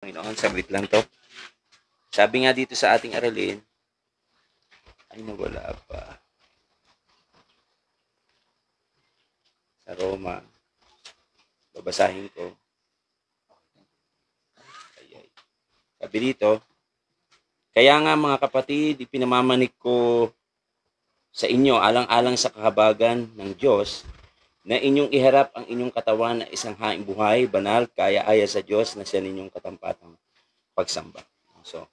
Panginoon, saglit lang to. Sabi nga dito sa ating aralin, ay nawala pa. Sa Roma, babasahin ko. Ay. Sabi dito, kaya nga mga kapatid, ipinamamanik ko sa inyo alang-alang sa kahabagan ng Diyos na inyong iharap ang inyong katawan na isang haing buhay, banal, kaya-aya sa Diyos na siya ninyong katampatang pagsamba. So,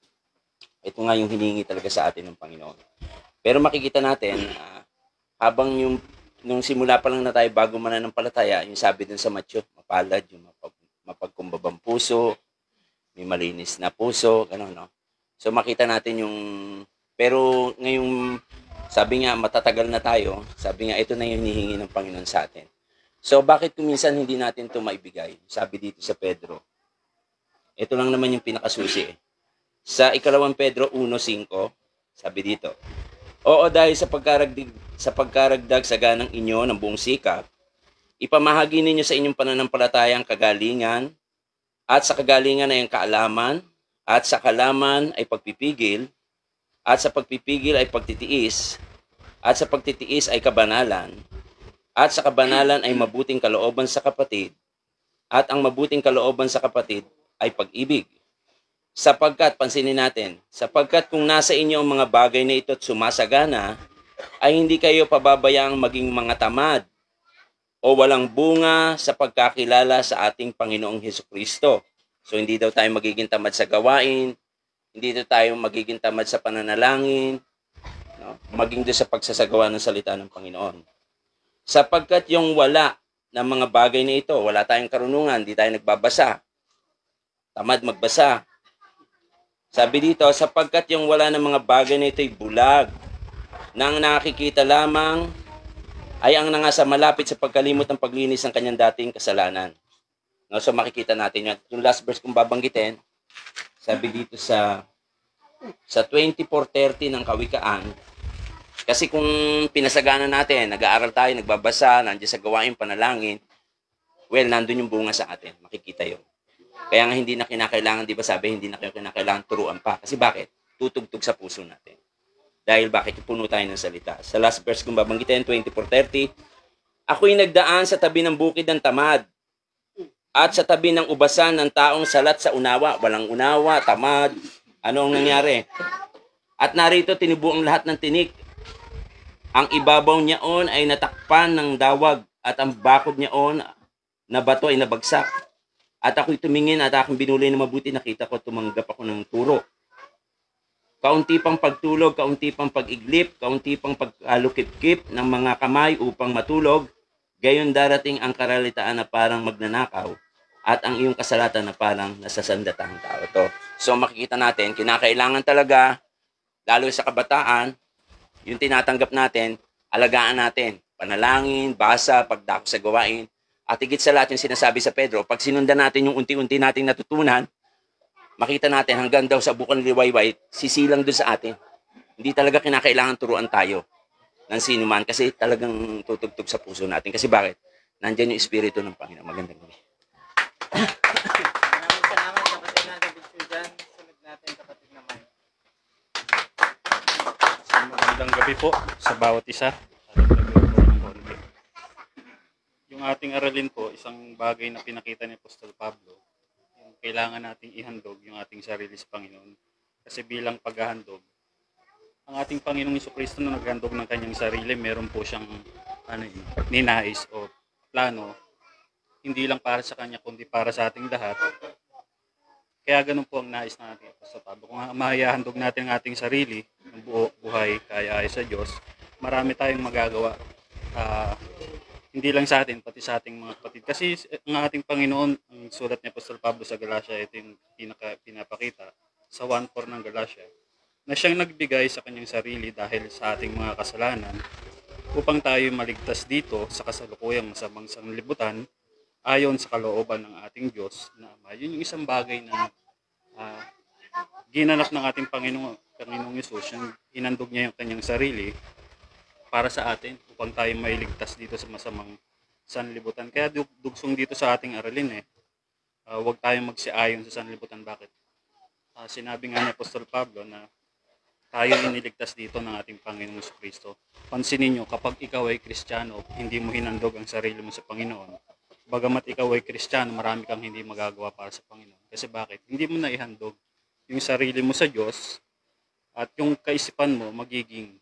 ito nga yung hiningi talaga sa atin ng Panginoon. Pero makikita natin, habang nung simula pa lang na tayo bago mananampalataya, yung sabi dun sa Matthew, mapalad, yung mapagkumbabang puso, may malinis na puso, gano'n, no? So makita natin yung, pero ngayong, sabi nga, matatagal na tayo, sabi nga, ito na yung hinihingi ng Panginoon sa atin. So bakit kuminsan hindi natin ito maibigay? Sabi dito sa Pedro, ito lang naman yung pinakasusi. Sa ikalawang Pedro 1:5, sabi dito, oo, dahil sa pagkaragdag sa ganang inyo ng buong sikap, ipamahagi ninyo sa inyong pananampalatayang kagalingan, at sa kagalingan ay ang kaalaman, at sa kaalaman ay pagpipigil, at sa pagpipigil ay pagtitiis, at sa pagtitiis ay kabanalan, at sa kabanalan ay mabuting kalooban sa kapatid, at ang mabuting kalooban sa kapatid ay pag-ibig. Sapagkat, pansinin natin, sapagkat kung nasa inyo ang mga bagay na ito at sumasagana, ay hindi kayo pababayaang maging mga tamad o walang bunga sa pagkakilala sa ating Panginoong Hesukristo. So hindi daw tayo magiging tamad sa gawain, hindi daw tayo magiging tamad sa pananalangin, no? Maging doon sa pagsasagawa ng salita ng Panginoon. Sapagkat yung wala ng mga bagay na ito, wala tayong karunungan, hindi tayo nagbabasa, tamad magbasa. Sabi dito, sapagkat yung wala ng mga bagay na ito ay bulag, nang nakikita lamang ay ang nangasa malapit sa pagkalimot ng paglinis ng kanyang dating kasalanan. No, so makikita natin yun. Yung last verse kong babanggitin, sabi dito sa 24:30 ng Kawikaan, kasi kung pinasagana natin, nag-aaral tayo, nagbabasa, nandiyan sa gawain, panalangin, well, nandun yung bunga sa atin. Makikita yun. Kaya nga hindi na kinakailangan, di ba sabi, hindi na kinakailangan turuan pa. Kasi bakit? Tutugtog sa puso natin. Dahil bakit? Puno tayo ng salita. Sa last verse kong babanggitin, 24:30, ako'y nagdaan sa tabi ng bukid ng tamad at sa tabi ng ubasan ng taong salat sa unawa. Walang unawa, tamad. Ano ang nangyari? At narito tinubo ang lahat ng tinik. Ang ibabaw niyaon ay natakpan ng dawag at ang bakod niyaon na bato ay nabagsak. At ako'y tumingin at aking binulay na mabuti, nakita ko tumanggap ako ng turo. Kaunti pang pagtulog, kaunti pang pag-iglip, kaunti pang pagkalukip-kip ng mga kamay upang matulog, gayon darating ang karalitaan na parang magnanakaw at ang iyong kasalatan na parang nasasandatang tao. To. So makikita natin, kinakailangan talaga, lalo sa kabataan, yung tinatanggap natin, alagaan natin. Panalangin, basa, pagdako sa gawain. At higit sa lahat yung sinasabi sa Pedro, pag sinundan natin yung unti-unti nating natutunan, makita natin hanggang daw sa bukang liwayway, sisilang doon sa atin. Hindi talaga kinakailangan turuan tayo ng sino man kasi talagang tutugtog sa puso natin. Kasi bakit? Nandiyan yung Espiritu ng Panginoon. Magandang gabi. Maraming salamat kapatid na David Sujan. Sunod natin kapatid na Mike. Magandang gabi po sa bawat isa. Yung ating aralin po, isang bagay na pinakita ni Apostol Pablo, yung kailangan nating ihandog yung ating sarili sa Panginoon. Kasi bilang paghahandog, ang ating Panginoong Jesucristo na naghandog ng kanyang sarili, meron po siyang ninais o plano, hindi lang para sa kanya, kundi para sa ating lahat. Kaya ganun po ang nais natin, Apostol Pablo. Kung mahahandog natin ang ating sarili, ng buhay, kaya ay sa Diyos, marami tayong magagawa. Hindi lang sa atin, pati sa ating mga kapatid. Kasi ang ating Panginoon, ang sulat ni Apostol Pablo sa Galatia, ito yung pinapakita sa 1:4 ng Galatia, na siyang nagbigay sa kanyang sarili dahil sa ating mga kasalanan upang tayo maligtas dito sa kasalukuyang masamang sanlibutan ayon sa kalooban ng ating Diyos na Ama. Yun yung isang bagay na ginanap ng ating Panginoong Yesus, yung inandog niya yung kanyang sarili para sa atin upang tayo mailigtas dito sa masamang sanlibutan. Kaya dugsong dito sa ating aralin huwag tayong magsiayon sa sanlibutan. Bakit? Sinabi nga ni Apostol Pablo na tayo iniligtas dito ng ating Panginoong Kristo. Pansinin nyo, kapag ikaw ay Kristiyano, hindi mo hinandog ang sarili mo sa Panginoon. Bagamat ikaw ay Kristiyano, marami kang hindi magagawa para sa Panginoon. Kasi bakit? Hindi mo na ihandog yung sarili mo sa Diyos at yung kaisipan mo magiging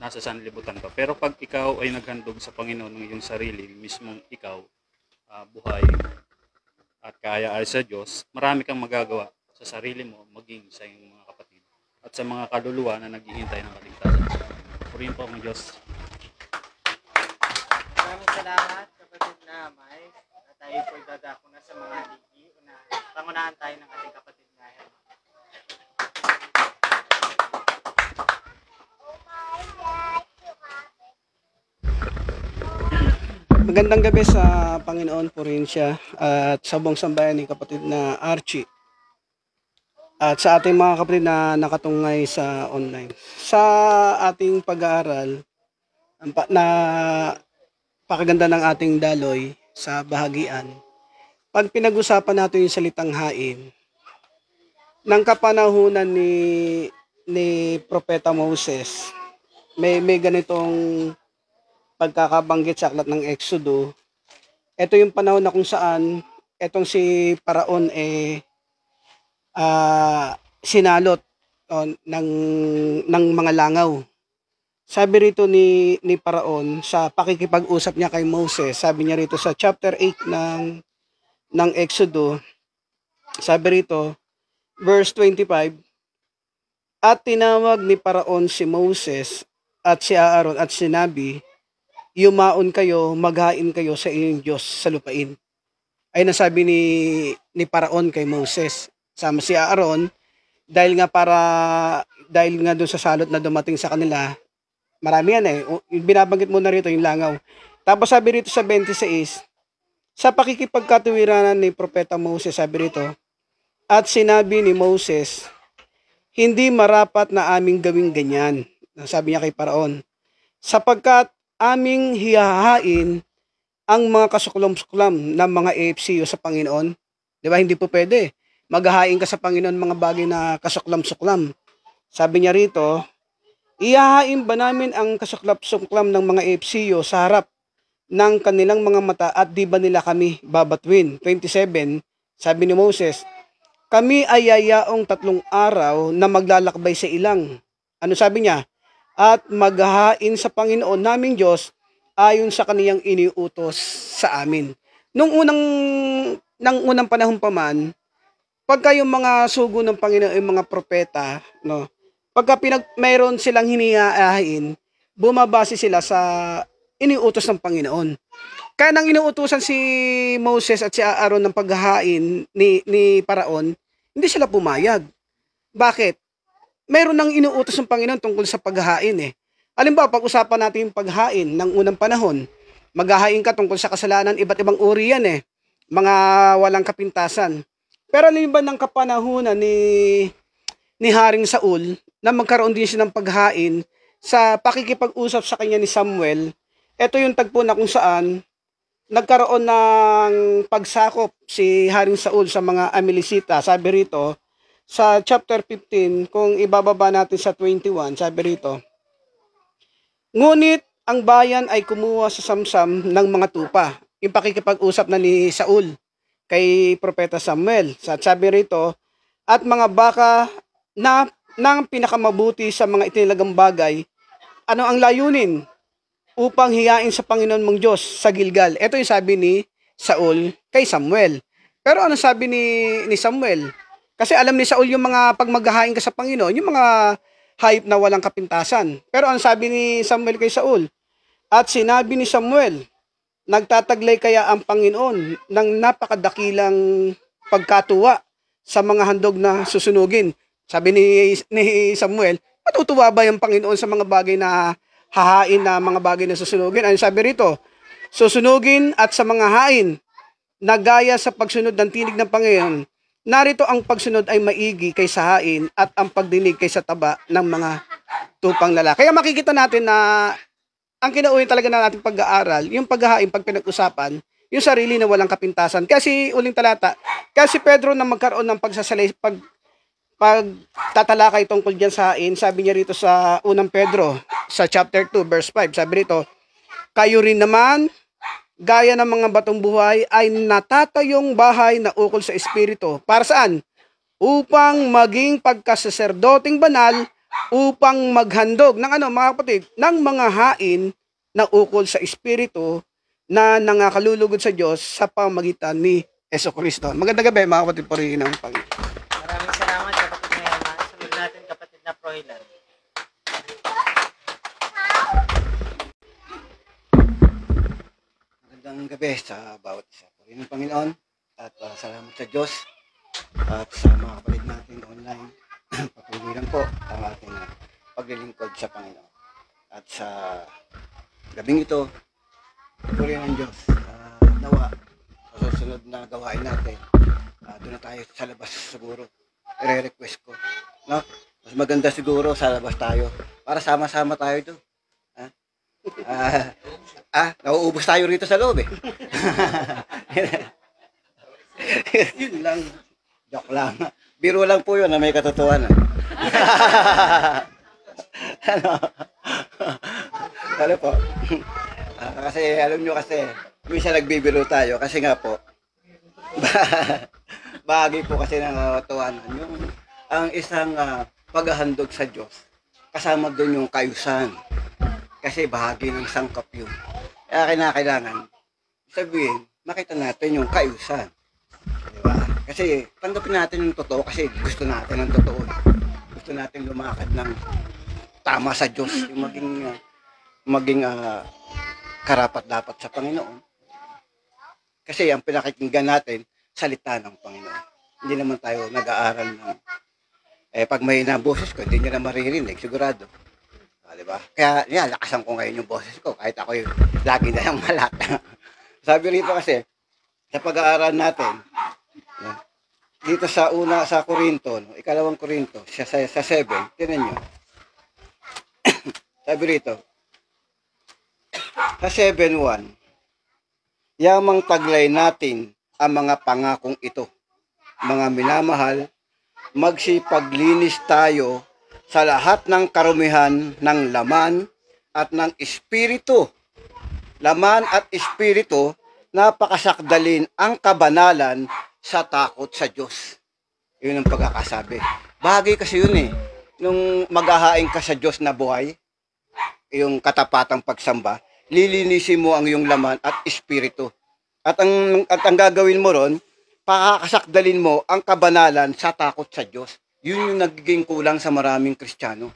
nasa sanlibutan ka. Pero pag ikaw ay naghandog sa Panginoon ng iyong sarili, mismong ikaw, buhay at kaya ay sa Diyos, marami kang magagawa sa sarili mo, maging sa iyong mga kapatid at sa mga kaluluwa na naghihintay ng kaligtasan. Purihin po ang Diyos. Maraming salamat, kapatid na Mike. At tayo po dadako na sa mga ligi. Pangunahan tayo ng ating kapatid na Herman. Magandang gabi sa Panginoon, purihin siya, at sa buong sambayan ni kapatid na Archie. At sa ating mga kapatid na nakatungay sa online. Sa ating pag-aaral, na pakaganda ng ating daloy sa bahagian, pag pinag-usapan natin yung salitang hain, ng kapanahunan ni Propeta Moses, may ganitong pagkakabanggit sa aklat ng Exodo. Ito yung panahon na kung saan etong si Paraon sinalot ng mga langaw. Sabi rito ni Paraon sa pakikipag-usap niya kay Moses, sabi niya rito sa chapter 8 ng Exodo, sabi rito, verse 25, at tinawag ni Paraon si Moses at si Aaron at sinabi, yumaon kayo, maghain kayo sa inyong Diyos sa lupain. Ay nasabi ni Paraon kay Moses. Sama si Aaron, dahil nga doon sa salot na dumating sa kanila, marami yan eh. Binabanggit mo na rito yung langaw. Tapos sabi rito sa 26, sa pakikipagkatuwiranan ni Propeta Moses, sabi rito, at sinabi ni Moses, hindi marapat na aming gawing ganyan. Sabi niya kay Paraon, sapagkat aming hihahain ang mga kasuklam-suklam ng mga AFCO sa Panginoon. Di ba? Hindi po pwede. Maghahain ka sa Panginoon mga bagay na kasuklam-suklam. Sabi niya rito, ihahain ba namin ang kasuklam-suklam ng mga AFCO sa harap ng kanilang mga mata at di ba nila kami babatuin? 27, sabi ni Moses, kami ay yayaong 3 araw na maglalakbay sa ilang. Ano sabi niya? At maghahain sa Panginoon naming Diyos ayon sa kaniyang iniutos sa amin. Nung unang panahon pa man, pagka yung mga sugo ng Panginoon, yung mga propeta, no, pagka mayroon silang hinihain, bumabase sila sa iniutos ng Panginoon. Kaya nang inuutosan si Moses at si Aaron ng paghahain ni Paraon, hindi sila pumayag. Bakit? Mayroon nang inuutos ng Panginoon tungkol sa paghahain eh. Halimbawa, pag-usapan natin yung paghain ng unang panahon. Maghahain ka tungkol sa kasalanan, iba't ibang uri yan eh. Mga walang kapintasan. Pero halimbawa ng kapanahunan ni Haring Saul, na magkaroon din siya ng paghain sa pakikipag-usap sa kanya ni Samuel, ito yung tagpo na kung saan nagkaroon ng pagsakop si Haring Saul sa mga Amelisita. Sabi rito, sa chapter 15, kung ibababa natin sa 21, sabi rito, ngunit ang bayan ay kumuha sa samsam ng mga tupa. Yung pakikipag-usap na ni Saul kay Propeta Samuel. Sabi rito, at mga baka na ng pinakamabuti sa mga itinilagang bagay, ano ang layunin? Upang hiyain sa Panginoon mong Diyos sa Gilgal. Ito yung sabi ni Saul kay Samuel. Pero ano sabi ni Samuel? Kasi alam ni Saul yung mga pag maghahain ka sa Panginoon, yung mga hayop na walang kapintasan. Pero ano sabi ni Samuel kay Saul? At sinabi ni Samuel, nagtataglay kaya ang Panginoon ng napakadakilang pagkatuwa sa mga handog na susunugin. Sabi ni Samuel, matutuwa ba yung Panginoon sa mga bagay na hahain na mga bagay na susunugin? Ano sabi rito? Susunugin at sa mga hain na gaya sa pagsunod ng tinig ng Panginoon, narito ang pagsunod ay maigi kaysa hain at ang pagdinig kaysa taba ng mga tupang lalaki. Kaya makikita natin na ang kinauwi talaga na nating pag-aaral, yung paghahain, pag pinag-usapan, yung sarili na walang kapintasan. Kasi uling talata, kasi Pedro na magkaroon ng pag tatalakay tungkol diyan sa hain, sabi niya rito sa unang Pedro sa chapter 2 verse 5, sabi rito, kayo rin naman gaya ng mga batong buhay ay natatayong bahay na ukol sa espiritu. Para saan? Upang maging pagkasaserdoting banal, upang maghandog ng ano mga kapatid, ng mga hain na ukol sa espiritu na nangakalulugod sa Diyos sa pamagitan ni Jesucristo. Magandang gabi mga kapatid, purihin ang Panginoon. Maraming salamat kapatid na Emma. Sunod natin kapatid na Prohilan. Magandang gabi sa bawat isa. Purihin ng Panginoon at salamat sa Diyos at sa mga kapatid natin online. Patuloy lang po ang ating paglilingkod sa Panginoon. At sa gabing ito, purihin ng Diyos. Nawa, sa susunod na gawain natin, doon na tayo sa labas siguro. I-request ko. No? Mas maganda siguro sa labas tayo para sama-sama tayo doon. Nauubos tayo rito sa loob eh. Yun lang. Joke lang. Biro lang po yun na may katotohanan. Ano po? Kasi alam nyo kasi, minsan nagbibiro tayo kasi nga po, bahagi po kasi ng katotohanan. Yung ang isang paghahandog sa Diyos, kasama doon yung kayusan. Kasi bahagi ng sangkap yun. Kaya kinakailangan, sabihin, makita natin yung kayusan. Diba? Kasi tanggapin natin yung totoo kasi gusto natin ng totoo. Gusto natin lumakad ng tama sa Diyos. Yung maging karapat-dapat sa Panginoon. Kasi ang pinakikinggan natin, salita ng Panginoon. Hindi naman tayo nag-aaral ng pag may na boses ko, hindi nyo na maririnig, sigurado. Diba? Kaya yan, lakasan ko ngayon yung boses ko kahit ako yung lagi na yung malat. Sabi rito kasi, sa pag-aaral natin, dito sa Korinto, ikalawang Korinto, sa 7, tinan nyo. Sabi rito, sa 7:1, yamang taglay natin ang mga pangakong ito. Mga minamahal, magsipaglinis tayo sa lahat ng karumihan ng laman at ng espiritu. Laman at espiritu, napakasakdalin ang kabanalan sa takot sa Diyos. Yun ang pagkakasabi. Bagay kasi yun eh. Nung maghahain ka sa Diyos na buhay, yung katapatang pagsamba, lilinisin mo ang iyong laman at espiritu. At ang gagawin mo ron, pakakasakdalin mo ang kabanalan sa takot sa Diyos. Yun yung nagiging kulang sa maraming Kristiyano.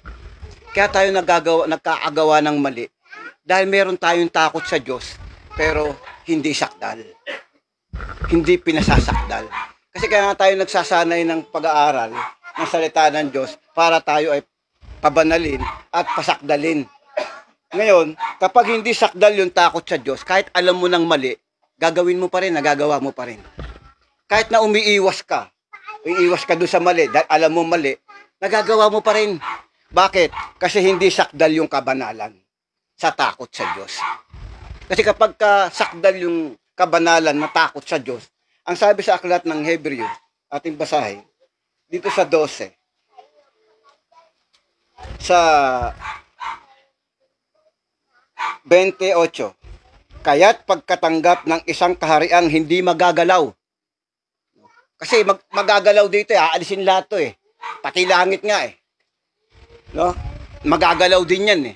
Kaya tayo nagkaagawa ng mali. Dahil meron tayong takot sa Diyos, pero hindi sakdal. Hindi pinasasakdal. Kasi kaya nga tayo nagsasanay ng pag-aaral ng salita ng Diyos para tayo ay pabanalin at pasakdalin. Ngayon, kapag hindi sakdal yung takot sa Diyos, kahit alam mo ng mali, gagawin mo pa rin, nagagawa mo pa rin. Kahit na umiiwas ka doon sa mali, dahil alam mo mali, nagagawa mo pa rin. Bakit? Kasi hindi sakdal yung kabanalan sa takot sa Diyos. Kasi kapag sakdal yung kabanalan na takot sa Diyos, ang sabi sa aklat ng Hebreo, ating basahin, dito sa 12, sa 28, kaya't pagkatanggap ng isang kahariang hindi magagalaw. Kasi magagalaw dito, aalisin lahat to eh. Pati langit nga eh. No? Magagalaw din yan eh.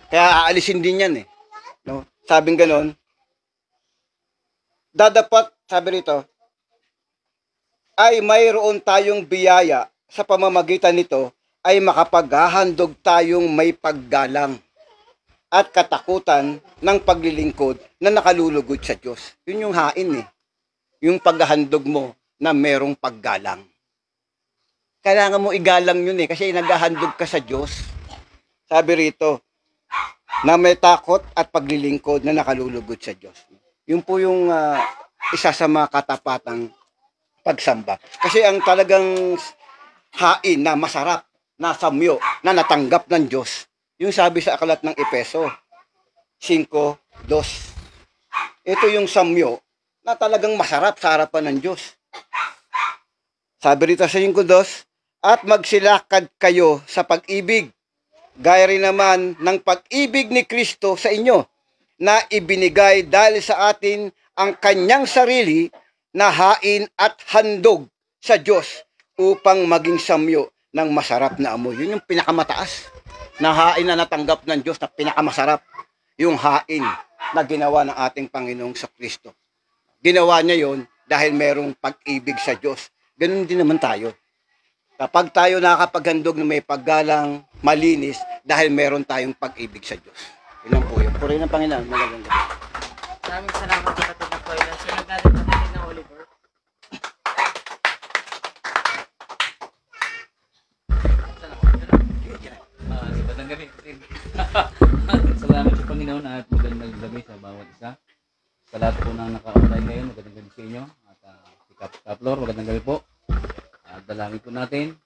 Kaya aalisin din yan eh. No? Sabing ganon, dadapat, sabi rito, ay mayroon tayong biyaya sa pamamagitan nito ay makapaghahandog tayong may paggalang at katakutan ng paglilingkod na nakalulugod sa Diyos. Yun yung hain eh. Yung paghahandog mo na merong paggalang. Kailangan mo igalang yun eh, kasi naghahandog ka sa Diyos. Sabi rito, na may takot at paglilingkod na nakalulugod sa Diyos. Yun po yung isa sa mga katapatang pagsamba. Kasi ang talagang hain na masarap, na samyo, na natanggap ng Diyos, yung sabi sa aklat ng Efeso 5:2. ito yung samyo na talagang masarap sa harapan ng Diyos. Sabi rito sa 5:2, at magsilakad kayo sa pag-ibig, gaya rin naman ng pag-ibig ni Kristo sa inyo, na ibinigay dahil sa atin ang kanyang sarili na hain at handog sa Diyos upang maging samyo ng masarap na amoy. Yun yung pinakamataas na hain na natanggap ng Diyos na pinakamasarap. Yung hain na ginawa ng ating Panginoong sa Kristo. Ginawa niya yon dahil merong pag-ibig sa Diyos. Ganun din naman tayo. Kapag tayo nakakapaghandog na may paggalang, malinis, dahil meron tayong pag-ibig sa Diyos. Yun lang po yun. Purihin ng Panginoon. Magandang gabi. Maraming salamat kapatid na Toyla. Sunod natin kapatid na Oliver. Magandang gabi. Salamat sa Panginoon at magandang gabi sa bawat isa. Sa lahat po ng naka-online ngayon, magandang gabi sa inyo. At si Kaplor, magandang gabi po. At dalangin po natin.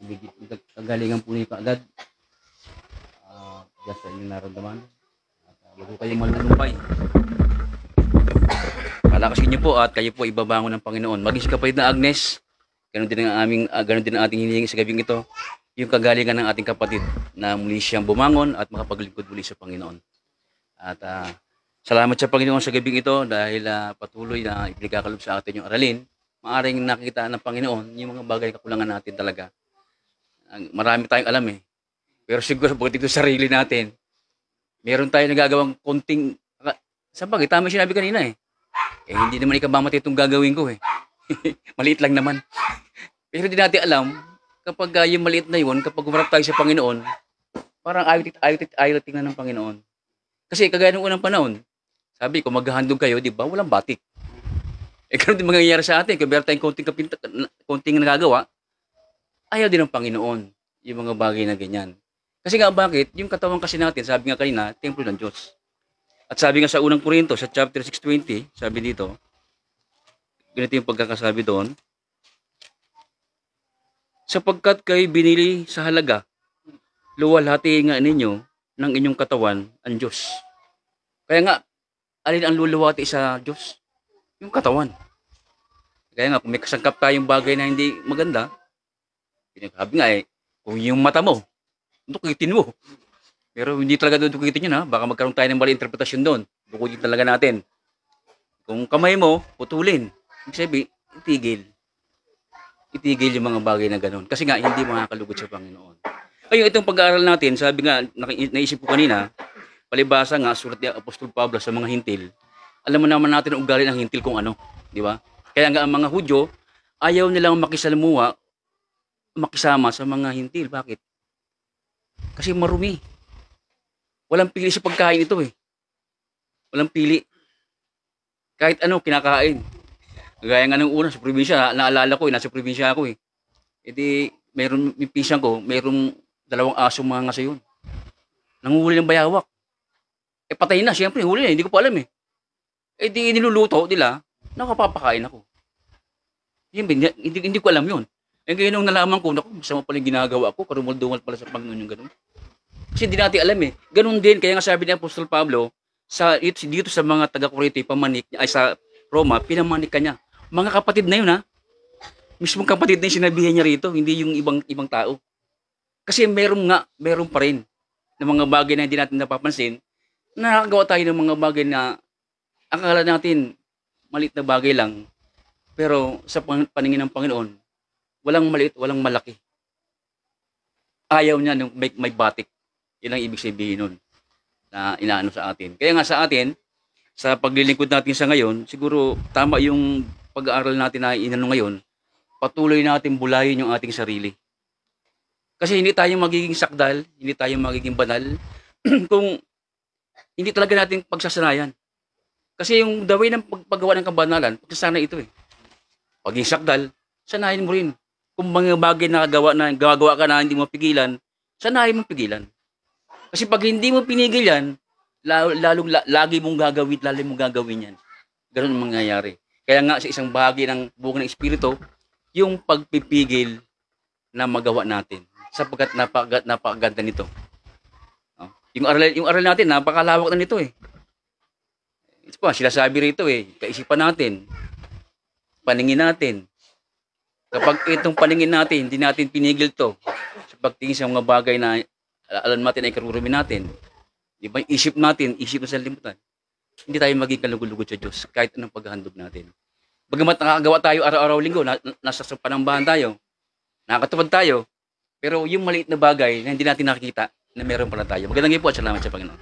Ibigit ang galingan po niyo kaagad. Diyan sa inyong naramdaman. At wag po kayong malulumpay. Palakasin niyo po at kayo po ibabangon ng Panginoon. Maging si kapatid na Agnes, ganun din ang ating hinihingi sa gabing ito. Yung kagalingan ng ating kapatid na muli siyang bumangon at makapaglingkod muli sa Panginoon. At salamat sa Panginoon sa gabing ito dahil patuloy na ibigakalob sa atin yung aralin. Maaring nakita ng Panginoon yung mga bagay kakulangan natin talaga. Marami tayong alam eh. Pero siguro pagdating sa sarili natin, meron tayong nagagawang konting, sa bagay, tama yung sinabi kanina eh. Hindi naman ikabamati itong gagawin ko eh. Maliit lang naman. Pero hindi natin alam, kapag yung maliit na yun, kapag umarap tayo sa Panginoon, parang ayaw tingnan ng Panginoon. Kasi kagaya ng unang panahon, sabi ko, maghahandog kayo, di ba? Walang batik. Ganun din mangyayari sa atin. Kung meron tayong konting nagagawa, ayaw din ng Panginoon yung mga bagay na ganyan. Kasi nga bakit? Yung katawan kasi natin, sabi nga kanina, templo ng Diyos. At sabi nga sa unang Korinto, sa chapter 6:20, sabi dito, ganito yung pagkakasabi doon, sapagkat kayo binili sa halaga, luwalhati nga ninyo ng inyong katawan ang Diyos. Kaya nga, alin ang luluwati sa Diyos? Yung katawan. Kaya nga, kung may kasangkap tayong bagay na hindi maganda, sabi nga eh, kung yung mata mo, dukitin mo. Pero hindi talaga doon dukitin yun ha. Baka magkaroon tayo ng mali interpretasyon doon. Dukitin talaga natin. Kung kamay mo, putulin. Ibig sabihin, itigil. Itigil yung mga bagay na gano'n. Kasi nga, hindi makakalugod sa Panginoon. Ayun, itong pag-aaral natin, sabi nga, naisip ko kanina, palibasa nga, sulat ni Apostol Pablo sa mga hintil, alam mo naman natin ang ugali ng hintil kung ano. Di ba? Kaya nga ang mga Hudyo, ayaw nilang makisalamuha, makisama sa mga hintil. Bakit? Kasi marumi. Walang pili sa pagkain ito eh. Walang pili. Kahit ano, kinakain. Gaya nga ng una sa probinsya, naalala ko, nasa probinsya ako eh. E di, may pinsan ko, mayroong 2 asong mga ngasayon. Nanguhuli ng bayawak. Eh patay na, siyempre, huli na, hindi ko pa alam eh. E di, niluluto nila, nakapapakain ako. Hindi ko alam yun. Eh kaya nung nalaman ko, naku, masama pala yung ginagawa ko, karumal-dumal pala sa Panginoon yung ganun. Kasi hindi natin alam eh. Ganun din, kaya nga sabi ni Apostol Pablo, dito sa mga taga-Corinto, pamanik, ay sa Roma, pinamanik ka niya. Mga kapatid na yun ha. Mismong kapatid na yung sinabihan niya rito, hindi yung ibang tao. Kasi meron pa rin ng mga bagay na hindi natin napapansin, nakagawa tayo ng mga bagay na akala natin maliit na bagay lang. Pero sa paningin ng Panginoon, walang maliit, walang malaki. Ayaw niya nung may batik. Yan ang ibig sabihin nun na inaano sa atin. Kaya nga sa atin, sa paglilingkod natin sa ngayon, siguro tama yung pag-aaral natin na inano ngayon, patuloy natin bulayin yung ating sarili. Kasi hindi tayo magiging sakdal, hindi tayo magiging banal, kung hindi talaga natin pagsasanayan. Kasi yung the way ng paggawa ng kabanalan, pagsasanay ito eh. Paging sakdal, sanayin mo rin. Kung mga bagay na gagawa ka na hindi mo pigilan, sanayin mo pigilan. Kasi pag hindi mo pinigil yan, lagi mong gagawin yan. Ganun ang mangyayari. Kaya nga sa isang bahagi ng buong ng Espiritu, yung pagpipigil na magawa natin. Sapagkat napakaganda nito. Yung aral natin, napakalawak na nito eh. Ito pa, sila sabi rito kaisipan natin, paningin natin. Kapag itong paningin natin, hindi natin pinigil to sa pagtingin sa mga bagay na alam natin ay karurumi natin. Di ba? Isip natin, isip na sa limutan. Hindi tayo maging kalugod-lugod sa Diyos kahit anong paghahandog natin. Bagamat nakakagawa tayo araw-araw linggo, nasa panambahan tayo, nakakatupad tayo, pero yung maliit na bagay na hindi natin nakikita, na meron pala tayo. Magandang gabi po at salamat sa Panginoon.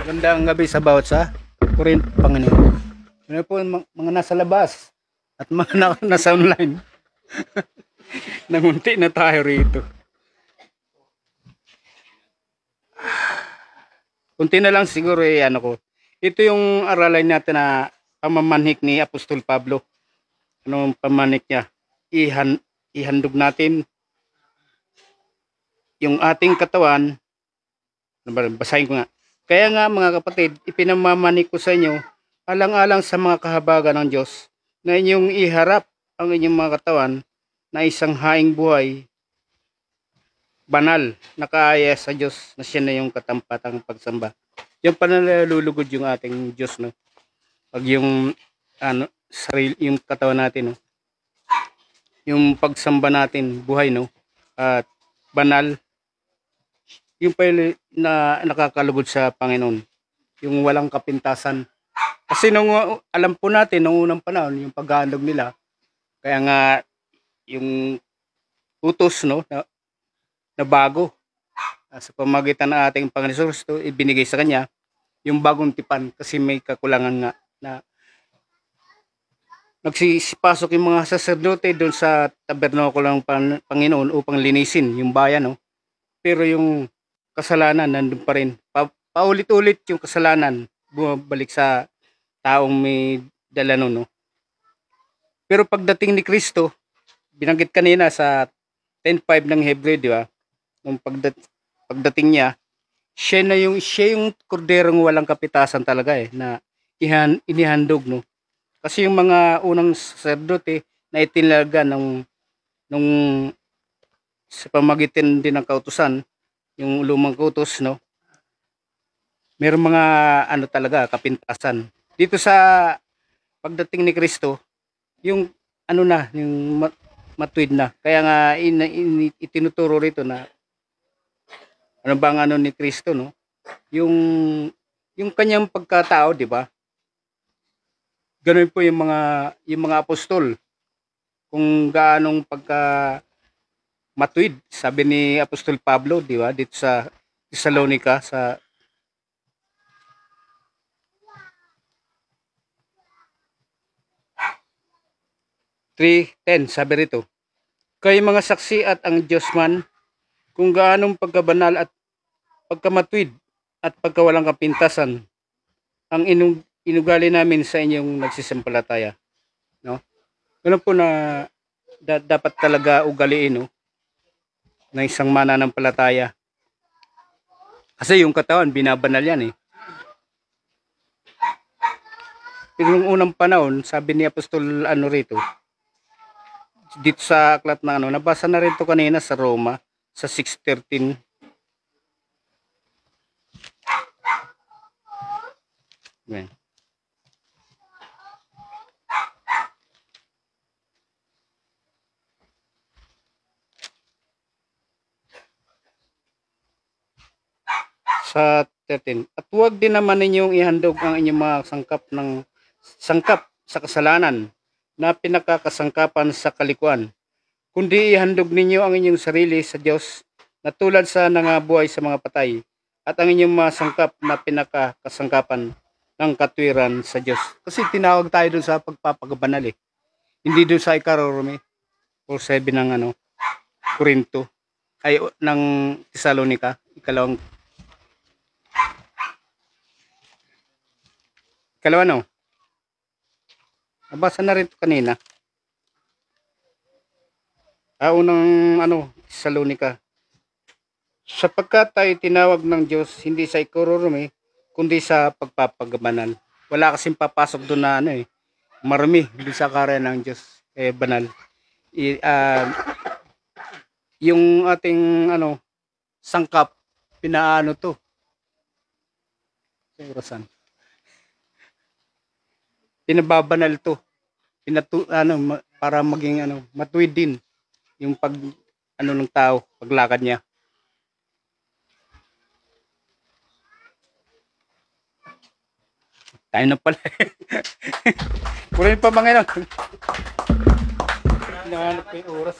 Magandang gabi sa bawat sa Kurin, Panginoon. Ano po mga nasa labas at mga nasa online. Nangunti na tayo rito. Kunti na lang siguro ano ko. Ito yung aralin natin na pamamanhik ni Apostol Pablo. Anong pamamanhik niya? Ihandog natin yung ating katawan. Basahin ko nga. Kaya nga mga kapatid, ipinamamanik ko sa inyo, alang-alang sa mga kahabagan ng Diyos, na inyong iharap ang inyong mga katawan na isang haing buhay, banal, nakaaya sa Diyos na siya na yung katampatang pagsamba. Yung panalulugod yung ating Diyos, no? Pag yung sarili, yung katawan natin, no? Yung pagsamba natin, buhay, no? At banal, yung pala na nakakalugod sa Panginoon, yung walang kapintasan. Kasi nung alam po natin nung unang panahon yung paghahandog nila, kaya nga yung utos, no, na bago sa pamagitan ng ating Panginoon Kristo, ibinigay sa kanya yung bagong tipan kasi may kakulangan nga na nagsisipasok yung mga saserdote doon sa tabernakulo ng Panginoon upang linisin yung bayan, no? Pero yung kasalanan nandun pa rin. Paulit-ulit yung kasalanan bumabalik sa taong may dala nun, no? Pero pagdating ni Kristo, binanggit kanina sa 10:5 ng Hebreo, di ba? Nung pagdating niya, siya yung korderong walang kapitasan talaga na inihandog, no? Kasi yung mga unang sacerdote na itinalaga nung sa pamagitan din ng kautusan, yung lumang kautos, no? Merong mga talaga kapintasan. Dito sa pagdating ni Kristo, yung yung matuwid na. Kaya nga itinuturo rito na ano bang ni Kristo, no? Yung kanyang pagkatao, di ba? Ganun po yung mga apostol. Kung gaanong matuwid, sabi ni Apostol Pablo, di ba? Dito sa Thessalonica, sa sabi rito, kayo mga saksi at ang Diyos man, kung gaanong pagkabanal at pagkamatuwid at pagkawalang kapintasan ang inugali namin sa inyong nagsisampalataya, no? Ganun po na dapat talaga ugaliin, no, ng isang mananampalataya. Kasi yung katawan binabanal yan, Pero nung unang panahon, sabi ni Apostol rito, dito sa aklat na nabasa na rin to kanina sa Roma, sa 6:13. Ayan. Sa 13. At huwag din naman ninyong ihandog ang inyong mga sangkap sa kasalanan na pinakakasangkapan sa kalikuan, kundi ihandog ninyo ang inyong sarili sa Diyos na tulad sa nangabuhay sa mga patay, at ang inyong mga sangkap na pinakakasangkapan ng katwiran sa Diyos. Kasi tinawag tayo dun sa pagpapagabanal, hindi dun sa ikarorome or 7 ng Korinto ay ng Thessalonica, ikalawa no. Nabasa na rin ito kanina. Unang Thessalonica. Sapagkat tayo tinawag ng Diyos hindi sa ikororome, kundi sa pagpapagabanal. Wala kasing papasok doon na marami, hindi sa karya ng Diyos, banal. yung ating sangkap, pinaano to. Siguro saan? Pinababanal to. Para maging matuwid din yung ng tao, paglakad niya. Tayo na pala. Purihin pa Panginoon. Hinahanap ko yung oras.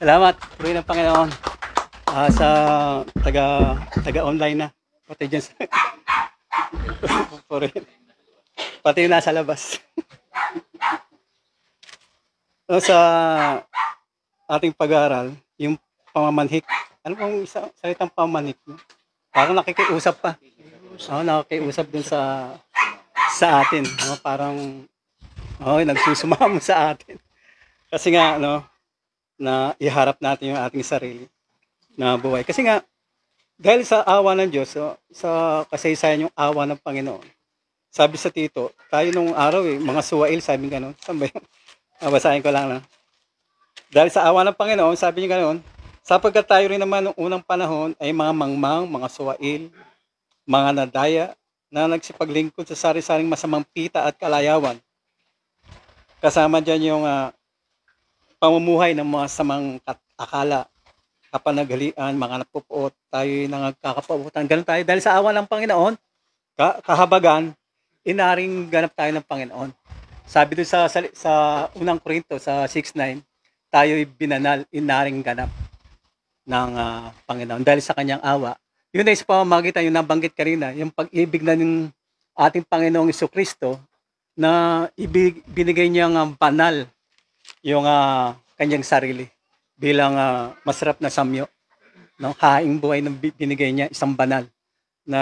Salamat. Purihin ng Panginoon. Sa taga-online na. Pati dyan sa... Purihin. Pati yung nasa labas. Sa ating pag-aaral, yung pamamanhik. Ano pong salitang pamamanhik? Parang nakikiusap pa. Nakikiusap dun sa atin. Parang nagsusumamo sa atin. Kasi nga, na iharap natin yung ating sarili na buhay. Kasi nga, dahil sa awa ng Diyos, sa kasaysayan yung awa ng Panginoon, sabi sa Tito, tayo nung araw mga suwail, sabi gano'n. Saan ba yun? Basahin ko lang na. Dahil sa awa ng Panginoon, sabi niya gano'n, sapagkat tayo rin naman noong unang panahon ay mga mangmang, mga suwail, mga nadaya, na nagsipaglingkod sa sari-saring masamang pita at kalayawan. Kasama dyan yung pamumuhay ng mga samang akala, kapanagalian, mga napupuot, tayo'y nangagkakapabutan. Ganun tayo. Dahil sa awa ng Panginoon, kahabagan, inaring ganap tayo ng Panginoon. Sabi doon sa unang Korinto, sa 6:9, tayo'y binanal, inaring ganap ng Panginoon. Dahil sa kanyang awa, yun ay sa pamamagitan, yung nabanggit kanina, yung pag-ibig na ng ating Panginoong Jesucristo, na binigay niyang banal yung kanyang sarili bilang masarap na samyo, haing buhay na binigay niya, isang banal na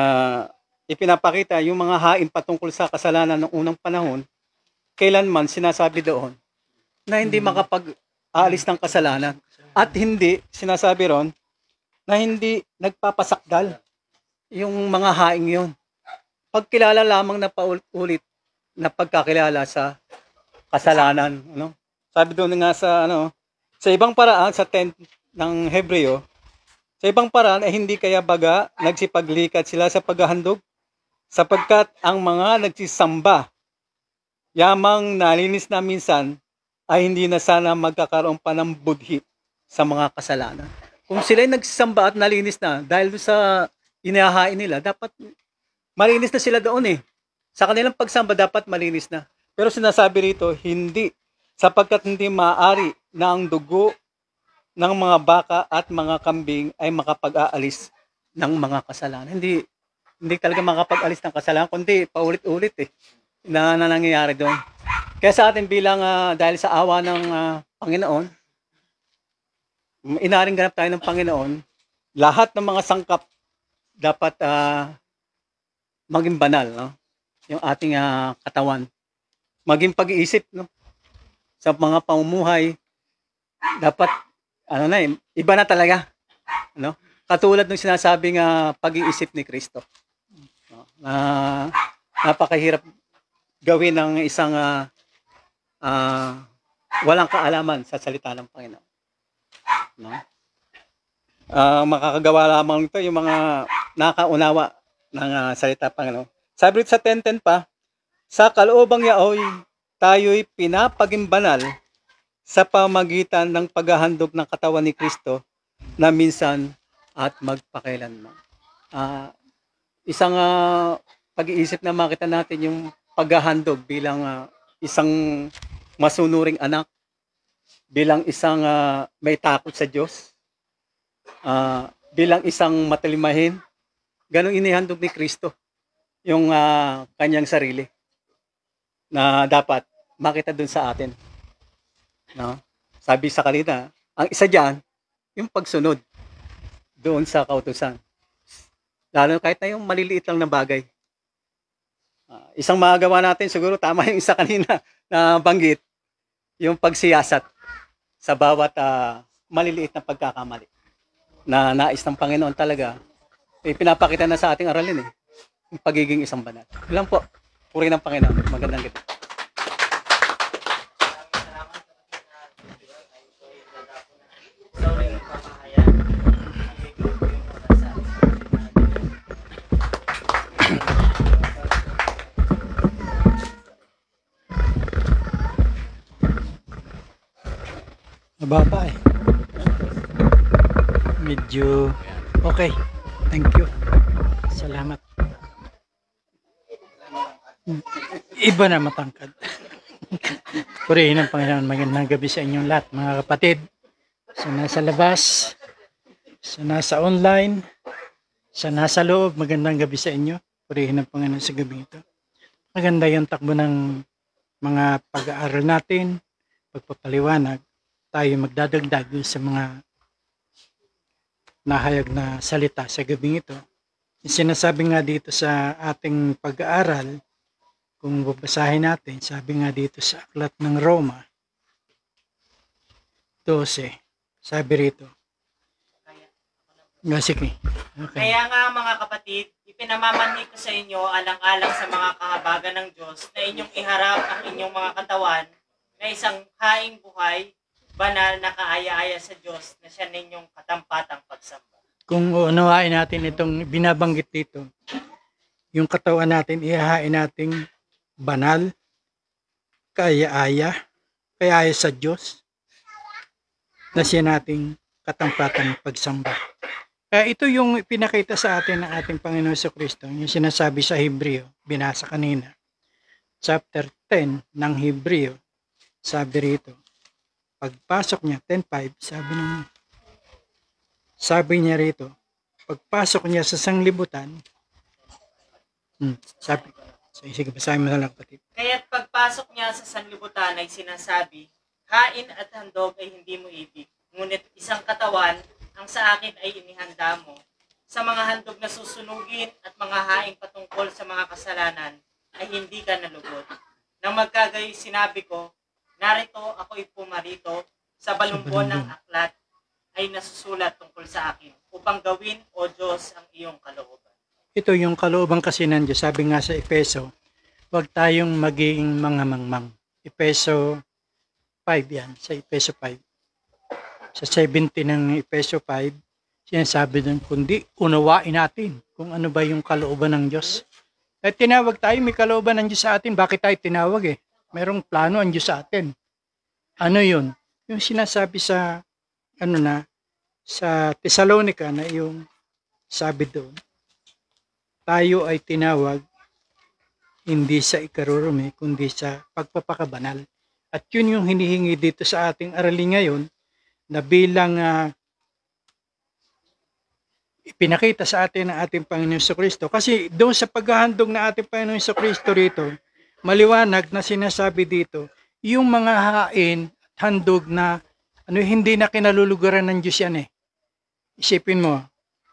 ipinapakita yung mga hain patungkol sa kasalanan ng unang panahon, kailanman sinasabi doon na hindi makapag-aalis ng kasalanan at hindi sinasabi ron na hindi nagpapasakdal yung mga haing yun. Pagkilala lamang na paulit na pagkakilala sa kasalanan, Sabi doon nga sa ibang paraan sa 10 ng Hebreo, sa ibang paraan ay hindi kaya baga nagsipaglikat sila sa paghahandog, sapagkat ang mga nagsisamba yamang nalinis na minsan ay hindi na sana magkakaroon pa ng budhi sa mga kasalanan. Kung sila'y nagsisamba at nalinis na dahil sa inahain nila, dapat malinis na sila doon Sa kanilang pagsamba dapat malinis na. Pero sinasabi rito, hindi. Sapagkat hindi maaari na ang dugo ng mga baka at mga kambing ay makapag-aalis ng mga kasalanan. Hindi talaga makapag-alis ng kasalanan, kundi paulit-ulit na nangyayari doon. Kaya sa atin bilang dahil sa awa ng Panginoon, inaring ganap tayo ng Panginoon, lahat ng mga sangkap dapat maging banal, yung ating katawan. Maging pag-iisip, sa mga pamumuhay, dapat, iba na talaga. Katulad ng sinasabing pag-iisip ni Kristo. Napakahirap gawin ng isang walang kaalaman sa salita ng Panginoon. Makakagawa lamang ito yung mga nakaunawa ng salita ng Panginoon. Sabi sa 10:10 pa, sa kaloobang yaoy, tayo'y pinapaging banal sa pamagitan ng paghahandog ng katawan ni Kristo na minsan at magpakailanman. Isang pag-iisip na makita natin yung paghahandog bilang isang masunuring anak, bilang isang may takot sa Diyos, bilang isang matalimahin. Ganong inihandog ni Kristo yung kanyang sarili na dapat makita dun sa atin. Sabi sa kanina, ang isa dyan, yung pagsunod doon sa kautusan. Lalo kahit na yung maliliit lang na bagay. Isang magagawa natin, siguro tama yung isa kanina na banggit, yung pagsiyasat sa bawat maliliit na pagkakamali na nais ng Panginoon talaga, pinapakita na sa ating aralin yung pagiging isang banal. Ilan po, puri ng Panginoon. Magandang gabi. mababa eh. Medyo okay. Thank you. Salamat. Iba na matangkad. Purihin ang Panginoon. Magandang gabi sa inyong lahat, mga kapatid. Sa nasa labas, sa nasa online, sa nasa loob, magandang gabi sa inyo. Purihin ang Panginoon sa gabi ito. Maganda yung takbo ng mga pag-aaral natin, pagpapaliwanag. Tayo magdadagdag sa mga nahayag na salita sa gabi ito. Yung sinasabi nga dito sa ating pag-aaral, kung babasahin natin, sabi nga dito sa aklat ng Roma 12, sabi rito. Sige. Okay. Kaya nga mga kapatid, ipinamamani ko sa inyo alang-alang sa mga kahabagan ng Diyos na inyong iharap ang inyong mga katawan na isang haing buhay, banal na kaaya-aya sa Diyos na siya ninyong katampatang pagsamba. Kung unawain natin itong binabanggit dito, yung katawan natin, ihahain nating banal, kaaya-aya sa Diyos, na siya nating katampatang pagsamba. Kaya ito yung pinakita sa atin ng ating Panginoon Jesucristo, yung sinasabi sa Hebreo, binasa kanina. Chapter 10 ng Hebreo, sabi rito, pagpasok niya, 10:5, sabi niya rito, pagpasok niya sa sanglibutan, sige, basahin mo na lang, kapatid. Kaya't pagpasok niya sa sanlibutan ay sinasabi, hain at handog ay hindi mo ibig, ngunit isang katawan ang sa akin ay inihanda mo. Sa mga handog na susunugin at mga haing patungkol sa mga kasalanan ay hindi ka nalugod. Nang magkagayoy sinabi ko, narito ako'y pumarito sa balumbon ng aklat ay nasusulat tungkol sa akin upang gawin, O Diyos, ang iyong kalooban. Ito yung kalooban kasi ng Diyos. Sabi nga sa Efeso, huwag tayong maging mga mangmang. Efeso 5 yan, sa Efeso 5. Sa 17 ng Efeso 5, sinasabi doon, kundi unawain natin kung ano ba yung kalooban ng Diyos. At tinawag tayo, may kalooban ng Diyos sa atin. Bakit tayo tinawag eh? Merong plano ang Diyos sa atin. Ano yun? Yung sinasabi sa, sa Thessalonica na yung sabi doon, tayo ay tinawag hindi sa ikarurumi, kundi sa pagpapakabanal. At yun yung hinihingi dito sa ating aralin ngayon, na bilang ipinakita sa atin ng ating Panginoon Jesucristo. Kasi doon sa paghahandog na ating Panginoon Jesucristo rito, maliwanag na sinasabi dito, yung mga hain, handog na hindi na kinalulugaran ng Diyos yan eh. Isipin mo,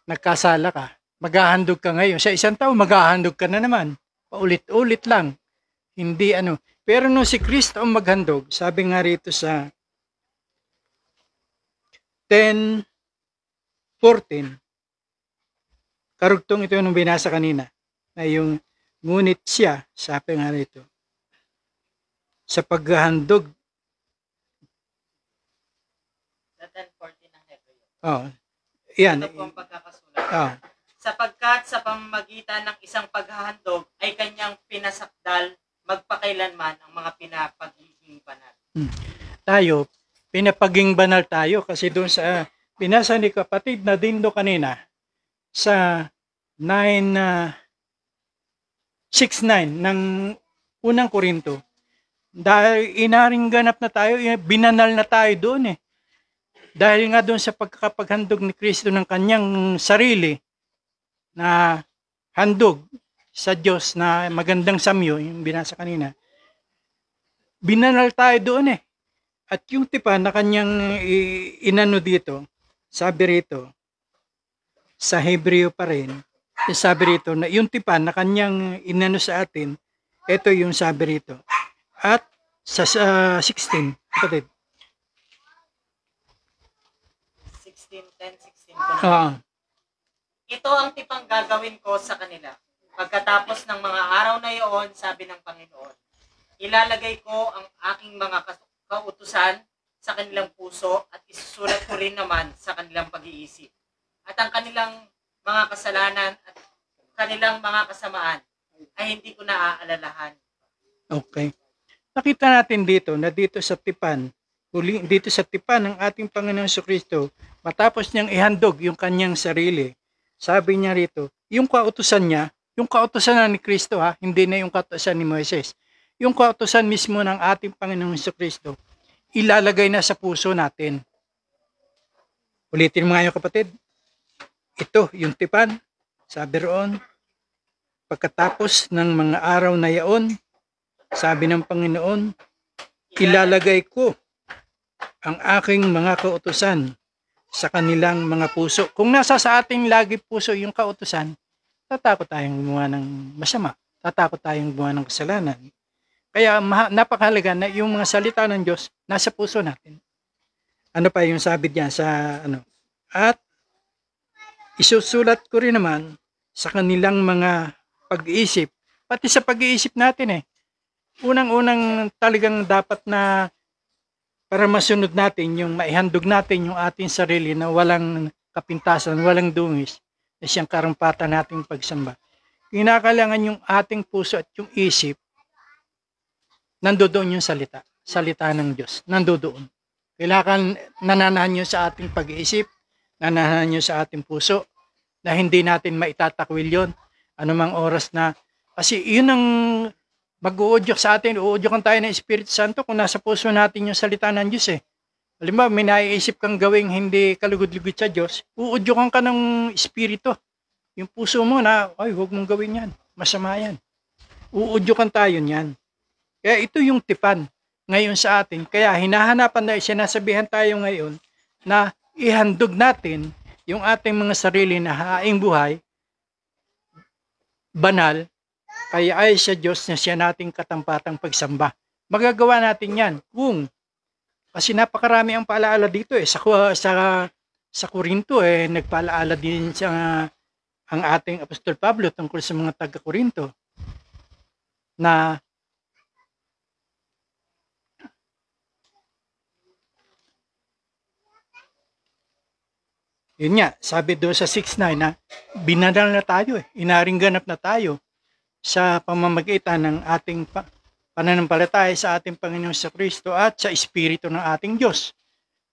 nagkasala ka, maghahandog ka ngayon. Sa isang taon, maghahandog ka na naman. Paulit-ulit lang. Hindi Pero nung si Kristo ang maghandog, sabi nga rito sa 10:14, karugtong ito yung binasa kanina, na yung ngunit siya, sabi nga rito, sa paghahandog. Sa 10:14 ng Hebreo. Yan. Ito po ang pagkakasulat. Sapagkat sa pamamagitan ng isang paghahandog ay kanyang pinasakdal magpakailanman ang mga pinapagiging banal. Tayo, pinapaging banal tayo kasi doon sa binasa ni kapatid na Dindo kanina sa 9:6-9 ng unang Korinto. Dahil inaring ganap na tayo, binanal na tayo doon eh. Dahil nga doon sa pagkakapaghandog ni Kristo ng kanyang sarili na handog sa Diyos na magandang samyo, yung binasa kanina, binanal tayo doon eh. At yung tipan na kanyang inano dito, sabi rito, sa Hebreo pa rin, sabi rito na yung tipan na kanyang inano sa atin, ito yung sabi rito. At sa 16, kapatid. 16:10-16 po na. Ito ang tipang gagawin ko sa kanila. Pagkatapos ng mga araw na iyon, sabi ng Panginoon, ilalagay ko ang aking mga kautusan sa kanilang puso at isusulat ko rin naman sa kanilang pag-iisip. At ang kanilang mga kasalanan at kanilang mga kasamaan ay hindi ko na aalalahan. Okay. Nakita natin dito na dito sa tipan huli dito sa tipan ng ating Panginoong Kristo, matapos niyang ihandog yung kanyang sarili, sabi niya rito, yung kautusan niya, yung kautusan na ni Kristo hindi na yung kautusan ni Moises. Yung kautusan mismo ng ating Panginoong Kristo, ilalagay na sa puso natin. Ulitin mo nga yung kapatid. Ito, yung tipan, sabi roon, pagkatapos ng mga araw na yaon, sabi ng Panginoon, ilalagay ko ang aking mga kautusan sa kanilang mga puso. Kung nasa sa ating lagi puso yung kautusan, tatakot tayong gumawa ng masama. Tatakot tayong gumawa ng kasalanan. Kaya napakahalaga na yung mga salita ng Diyos nasa puso natin. Ano pa yung sabi niya sa ano? At isusulat ko rin naman sa kanilang mga pag-iisip. Pati sa pag-iisip natin unang-unang talagang dapat na para masunod natin yung maihandog natin yung ating sarili na walang kapintasan, walang dungis, na siyang karampatan nating pagsamba. Kinakailangan yung ating puso at yung isip, nandoon yung salita ng Diyos, nandoon. Kailangan nananahan nyo sa ating pag-iisip, nananahan nyo sa ating puso, na hindi natin maitatakwil yun. Anumang oras na, kasi yun ang mag-uudyok sa atin, uudyokan tayo ng Espiritu Santo kung nasa puso natin yung salita ng Diyos Halimbawa, may naiisip kang gawing hindi kalugod-lugod sa Diyos, uudyokan ka ng Espiritu. Yung puso mo na, ay, huwag mong gawin yan, masama yan. Uudyokan tayo niyan. Kaya ito yung tipan ngayon sa atin. Kaya hinahanapan na sinasabihan tayo ngayon na ihandog natin yung ating mga sarili na haing buhay, banal, kaya ay sa Diyos na siya nating katampatang pagsamba. Magagawa natin yan kasi napakarami ang paalaala dito sa Korinto nagpaalaala din siya ang ating Apostol Pablo tungkol sa mga taga-Korinto na yun nga, sabi doon sa 6:9 na binanal na tayo inaring ganap na tayo sa pamamagitan ng ating pananampalataya sa ating Panginoong Kristo at sa Espiritu ng ating Diyos.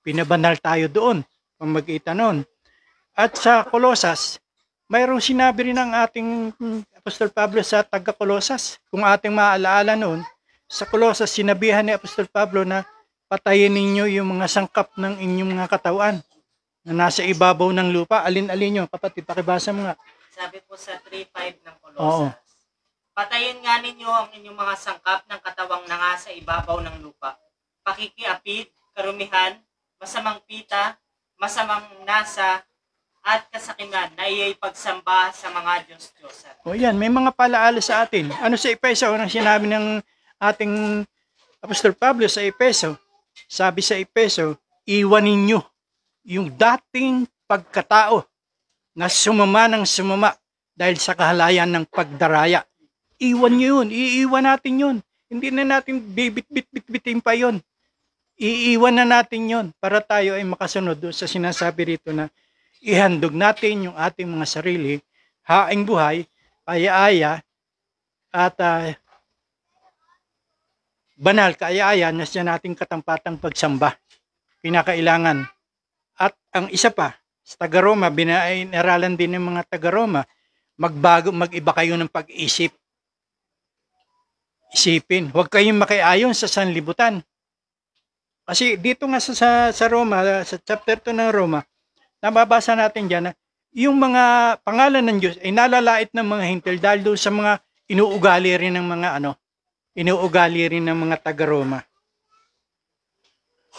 Pinabanal tayo doon, pamamagitan noon. At sa Kolosas, mayroong sinabi rin ng ating Apostol Pablo sa taga-Kolosas. Kung ating maalaala noon, sa Kolosas, sinabihan ni Apostol Pablo na patayin ninyo yung mga sangkap ng inyong mga katawan na nasa ibabaw ng lupa. Alin-alin nyo, kapatid, pakibasa mo nga. Sabi po sa 3:5 ng Kolosas. Oo. Patayin nga ninyo ang inyong mga sangkap ng katawang nangasa ibabaw ng lupa. Pakikiapid, karumihan, masamang pita, masamang nasa, at kasakiman na iyay pagsamba sa mga Diyos-Diyosan. O yan, may mga palaala sa atin. Ano sa Efeso? Anong sinabi ng ating Apostol Pablo sa Efeso? Sabi sa Efeso, iwanin nyo yung dating pagkatao na sumama ng sumama dahil sa kahalayan ng pagdaraya. Iwan nyo yun. Iiwan natin yun. Hindi na natin bibit-bit-bitin pa yun. Iiwan na natin yun para tayo ay makasunod doon sa sinasabi rito na ihandog natin yung ating mga sarili, haing buhay, aya-aya, at banal kaaya-aya na siya nating katampatang pagsamba. Pinakailangan. At ang isa pa, sa taga-Roma, binaralan din ng mga taga-Roma, mag-iba kayo ng pag-isip. Isipin, huwag kayong makiayon sa sanlibutan. Kasi dito nga sa Roma, sa chapter 2 ng Roma, nababasa natin dyan na yung mga pangalan ng Diyos ay nalalait ng mga hintil dahil doon sa mga inuugali rin ng mga taga-Roma.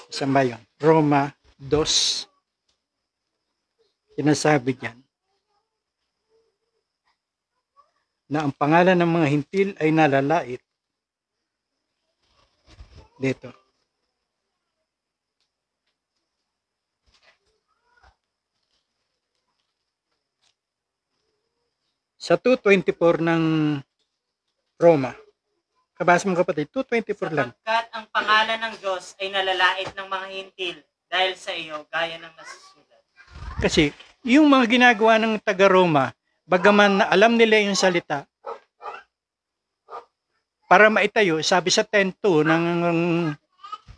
Saan ba yun? Roma 2. Sinasabi dyan na ang pangalan ng mga hintil ay nalalait. Dito. Sa 2:24 ng Roma. Kabasa mo kapatid, 2:24 lang. Sapagkat ang pangalan ng Diyos ay nalalait ng mga hintil dahil sa iyo, gaya ng nasusulat. Kasi yung mga ginagawa ng taga-Roma, bagaman na alam nila yung salita, para maitayo, sabi sa 10:2 ng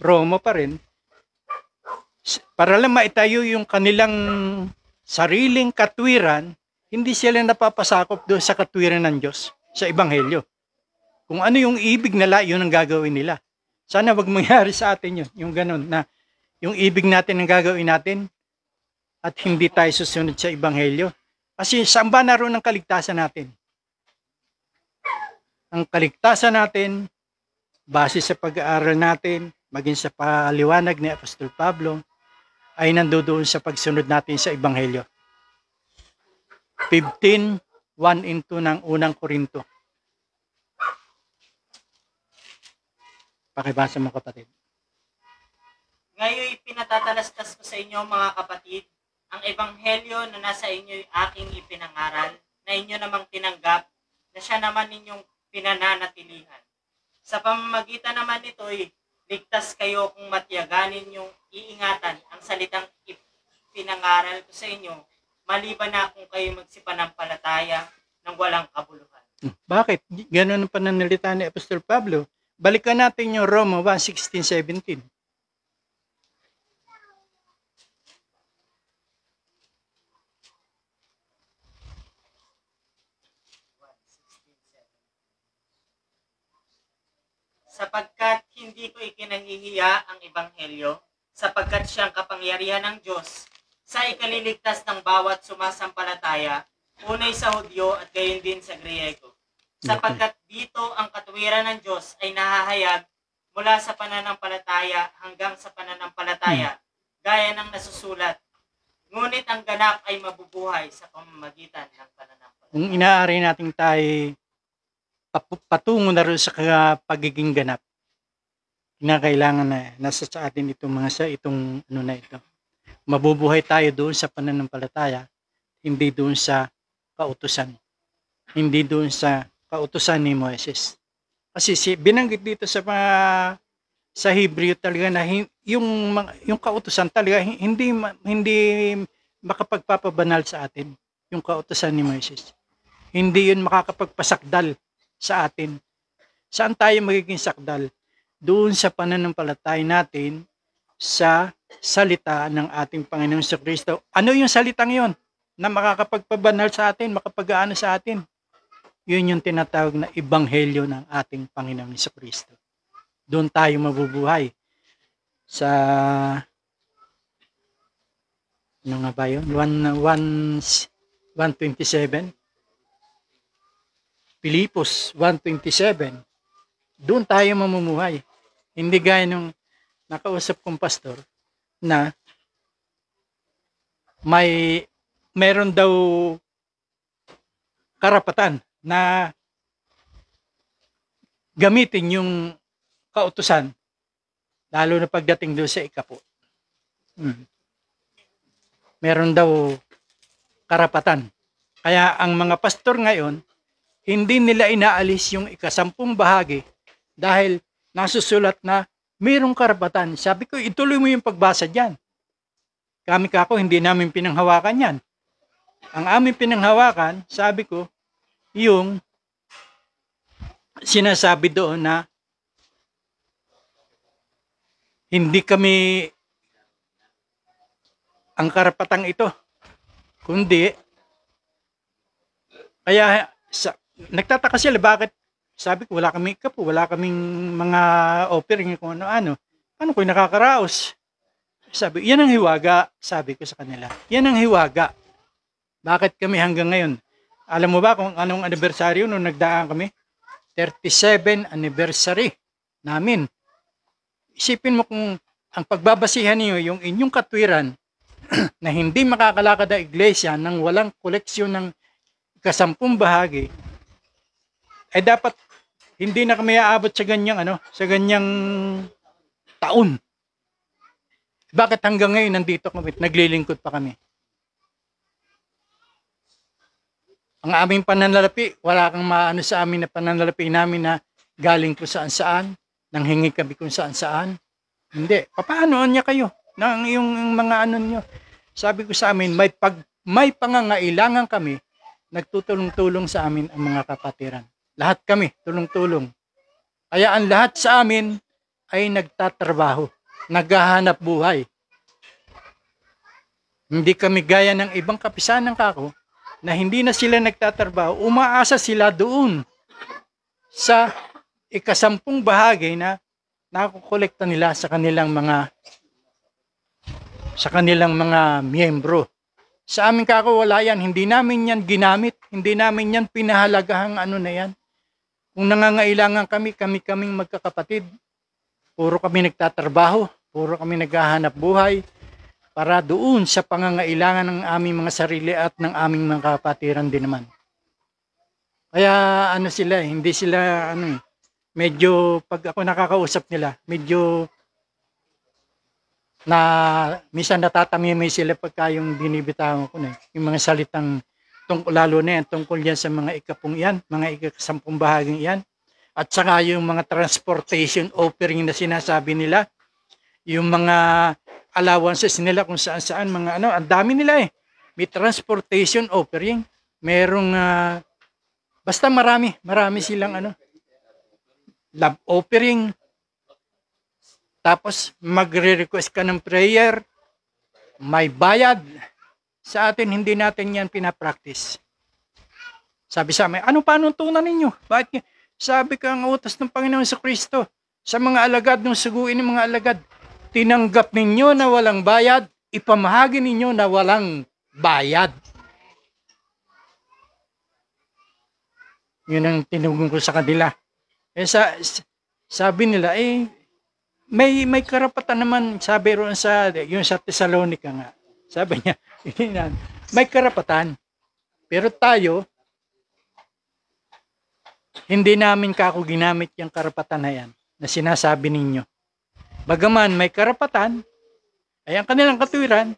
Roma pa rin, Para lang maitayo yung kanilang sariling katwiran, hindi sila napapasakop doon sa katwiran ng Diyos, sa Ebanghelyo. Kung ano yung ibig nila, yun ang gagawin nila. Sana wag mangyari sa atin yun, yung ganun, na yung ibig natin ang gagawin natin at hindi tayo susunod sa Ebanghelyo. Kasi saan ba naroon ang kaligtasan natin? Ang kaligtasan natin, base sa pag-aaral natin, maging sa paliwanag ni Apostol Pablo, ay nandoon sa pagsunod natin sa Ebanghelyo. 15:1-2 ng unang Korinto. Pakibasa mo, kapatid. Ngayon pinatatalastas ko sa inyo mga kapatid, ang ebanghelyo na nasa inyo aking ipinangaral, na inyo namang tinanggap, na siya naman ninyong pinananatilihan. Sa pamamagitan naman nito'y ligtas kayo kung matiyaganin yung iingatan ang salitang ipinangaral ko sa inyo, maliban na kung kayo magsipanampalataya ng walang kabuluhan. Bakit? Ganun ang pananalita ni Apostol Pablo. Balikan natin yung Roma 1:16-17. Sapagkat hindi ko ikinahihiya ang ebanghelyo, sapagkat siyang kapangyarihan ng Diyos sa ikaliligtas ng bawat sumasampalataya, unay sa Hudyo at gayon din sa Griego. Sapagkat dito ang katwiran ng Diyos ay nahahayag mula sa pananampalataya hanggang sa pananampalataya, gaya ng nasusulat. Ngunit ang ganap ay mabubuhay sa pamamagitan ng pananampalataya. Kung inaari natin tayo patungo na rin sa pagiging ganap, kinakailangan na nasa sa atin itong mga itong ano na ito. Mabubuhay tayo doon sa pananampalataya, hindi doon sa kautusan. Hindi doon sa kautusan ni Moises. Kasi binanggit dito sa Hebreo talaga na yung kautusan talaga hindi makapagpapabanal sa atin, yung kautusan ni Moises. Hindi yun makakapagpasakdal sa atin. Saan tayo magiging sakdal? Doon sa pananampalataya natin sa salita ng ating Panginoong Kristo. Ano yung salitang yon na makakapagpabanal sa atin, makapag-aano sa atin? Yun yung tinatawag na ebanghelyo ng ating Panginoong Kristo. Doon tayo mabubuhay. Sa ano nga ba yun? 1:27. Pilipos 1:27. Doon tayo mamumuhay. Hindi gaya nung nakausap kong pastor na meron daw karapatan na gamitin yung kautusan lalo na pagdating doon sa ikapo. Meron daw karapatan. Kaya ang mga pastor ngayon, hindi nila inaalis yung 10 bahagi dahil nasusulat na mayroong karapatan. Sabi ko, ituloy mo yung pagbasa dyan. Kami kako, hindi namin pinanghawakan yan. Ang aming pinanghawakan, sabi ko, yung sinasabi doon na hindi kami ang karapatang ito. Kundi, kaya nagtataka sila bakit sabi ko wala kaming kapo, wala kaming mga offering kung ano-ano. Paano ko nakakaraos? Sabi, yan ang hiwaga, sabi ko sa kanila. Yan ang hiwaga. Bakit kami hanggang ngayon? Alam mo ba kung anong anibersaryo nung nagdaan kami? 37 anniversary namin. Isipin mo kung ang pagbabasihan niyo yung inyong katwiran na hindi makakalakad ang iglesia nang walang koleksyon ng 10 bahagi, ay dapat hindi na kami aabot sa ganyang taon. Bakit hanggang ngayon nandito kami, naglilingkod pa kami? Ang aming pananalapi, wala kang maano sa amin na pananalapi namin na galing kung saan-saan, nanghingi kami kung saan-saan. Hindi. Paano niya kayo? Yung mga ano nyo. Sabi ko sa amin, may pangangailangan kami, nagtutulong-tulong sa amin ang mga kapatiran. Lahat kami, tulong-tulong. Kaya ang lahat sa amin ay nagtatrabaho, naghahanap buhay. Hindi kami gaya ng ibang kapisanan kako na hindi na sila nagtatrabaho, umaasa sila doon sa ikasampung bahagi na nakukolekta nila sa kanilang mga miyembro. Sa amin kako wala yan, hindi namin yan ginamit, hindi namin yan pinahalagahang ano na yan. Kung nangangailangan kaming magkakapatid, puro kami nagtatrabaho, puro kami naghahanap buhay para doon sa pangangailangan ng aming mga sarili at ng aming mga kapatiran din naman. Kaya ano sila, hindi sila medyo pag ako nakakausap nila, medyo na minsan natatamimay sila pagka yung binibitawan ko na yung mga salitang tungkol, lalo na yan, tungkol yan sa mga ikapung yan, mga ikasampung bahaging yan. At saka yung mga transportation offering na sinasabi nila, yung mga allowances nila kung saan-saan, mga ang dami nila eh. May transportation offering, merong, basta marami silang love offering. Tapos magre-request ka ng prayer, may bayad. Sa atin, hindi natin yan pinapractice. Sabi sa amin, ano panuntunan ninyo? Bakit? Sabi ka ang utos ng Panginoon sa Kristo sa mga alagad, nung suguin ng mga alagad, tinanggap ninyo na walang bayad, ipamahagi ninyo na walang bayad. Yun ang tinugon ko sa kanila. Sabi nila, may karapatan naman, sabi roon yung sa Thessalonica nga. Sabi niya, may karapatan. Pero tayo, hindi namin kako ginamit yung karapatan na yan na sinasabi ninyo. Bagaman may karapatan, ay ang kanilang katuwiran,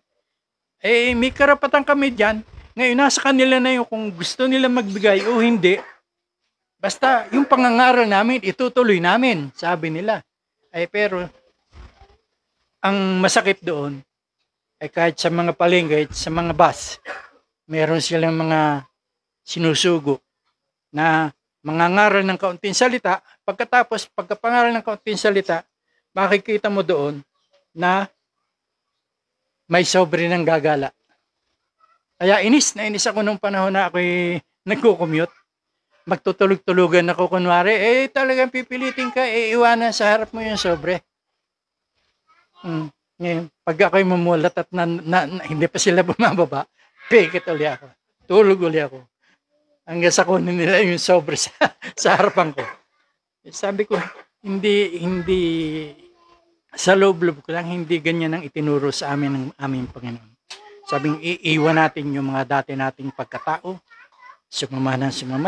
may karapatan kami dyan. Ngayon, nasa kanila na yung kung gusto nila magbigay o hindi. Basta yung pangangaral namin, itutuloy namin, sabi nila. Pero, ang masakit doon, kahit sa mga palengke, sa mga bus, meron silang mga sinusugo na mangangaral ng kaunting salita, pagkatapos, pagkapangaral ng kaunting salita, makikita mo doon na may sobre ng gagala. Kaya inis ako nung panahon na ako'y nagko-commute. Magtutulog-tulugan ako kunwari, talagang pipilitin ka, iwanan sa harap mo yung sobre. Ngayon, pag ako'y mumulat at hindi pa sila bumababa, pikit uli ako. Tulog uli ako. Hanggang sa kunin nila yung sobre sa harapan ko. Sabi ko, hindi sa loob-loob ko lang, hindi ganyan ang itinuro sa amin ng aming Panginoon. Sabing iiwan natin yung mga dati nating pagkatao, sumama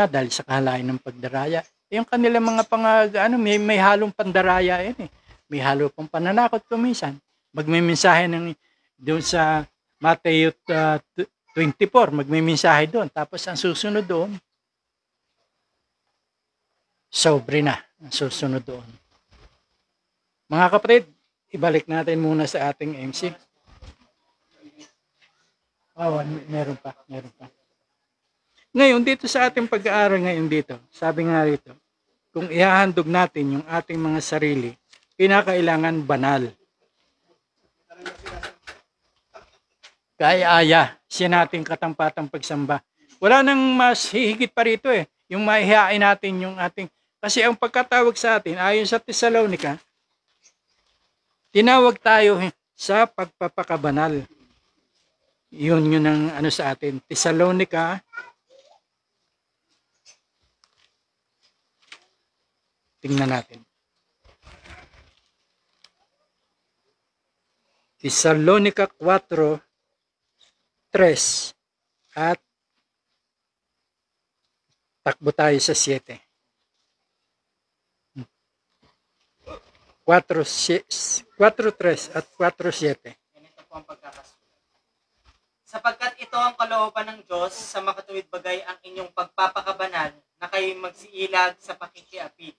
dahil sa kahalayan ng pagdaraya. Yung kanilang mga may halong pandaraya yan eh. May halo pang pananakot kuminsan. Magmimensahe doon sa Mateo 24, magmimensahe doon. Tapos ang susunod doon, sobre na ang susunod doon. Mga kapatid, ibalik natin muna sa ating MC. Meron pa. Ngayon, dito sa ating pag-aaral ngayon dito, sabi nga rito, kung ihahandog natin yung ating mga sarili, kinakailangan banal. Kaya siya nating katampatang pagsamba. Wala nang mas hihigit pa rito eh. Yung maihain natin yung ating, kasi ang pagkatawag sa atin, ayon sa Thessalonica, tinawag tayo sa pagpapakabanal. Yun ang sa atin. Thessalonica, tingnan natin. Thessalonica 4:3 at takbo tayo sa 7. 4:3 at 4:7. Ganito po ang pagkakasulat. Sapagkat ito ang kalooban ng Diyos sa makatuwid bagay ang inyong pagpapakabanal na kayo'y magsiilag sa pakikiapid,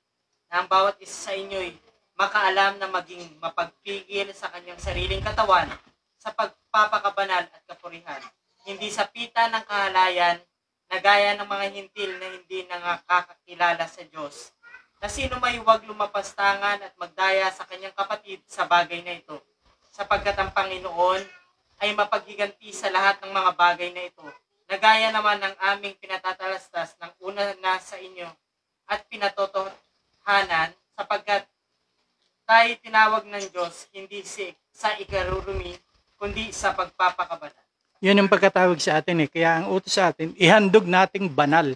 na ang bawat isa sa inyo'y makaalam na maging mapagpigil sa kanyang sariling katawan sa pagpapakabanal at kapurihan, hindi sa pita ng kahalayan na gaya ng mga hintil na hindi nakakakilala sa Diyos, na sino may huwag lumapastangan at magdaya sa kanyang kapatid sa bagay na ito, sapagkat ang Panginoon ay mapaghiganti sa lahat ng mga bagay na ito, na gaya naman ng aming pinatatalastas ng una na sa inyo at pinatotohanan, sapagkat tayo tinawag ng Diyos hindi sa ikarurumi, kundi sa pagpapakabanal. Yun ang pagkatawag sa atin eh. Kaya ang utos sa atin, ihandog nating banal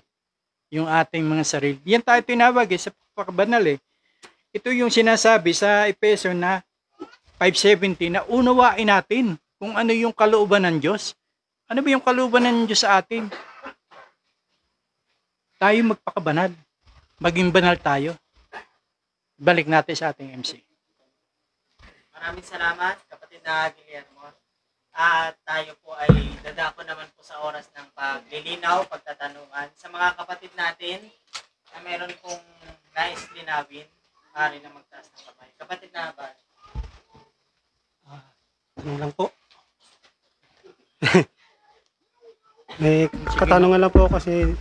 yung ating mga sarili. Yan tayo tinawag sa pagpapabanal eh. Ito yung sinasabi sa Efeso na 5:17 na unawain natin kung ano yung kalooban ng Diyos. Ano ba yung kalooban ng Diyos sa atin? Tayo magpakabanal. Maging banal tayo. Balik natin sa ating MC. Maraming salamat, kapatid na Guillermo. At tayo po ay dadako naman po sa oras ng paglilinaw, pagtatanungan. Sa mga kapatid natin na meron pong nais linawin, maaari na magtaas ng kamay. Kapatid na ba? Ano lang po. May katanungan lang po kasi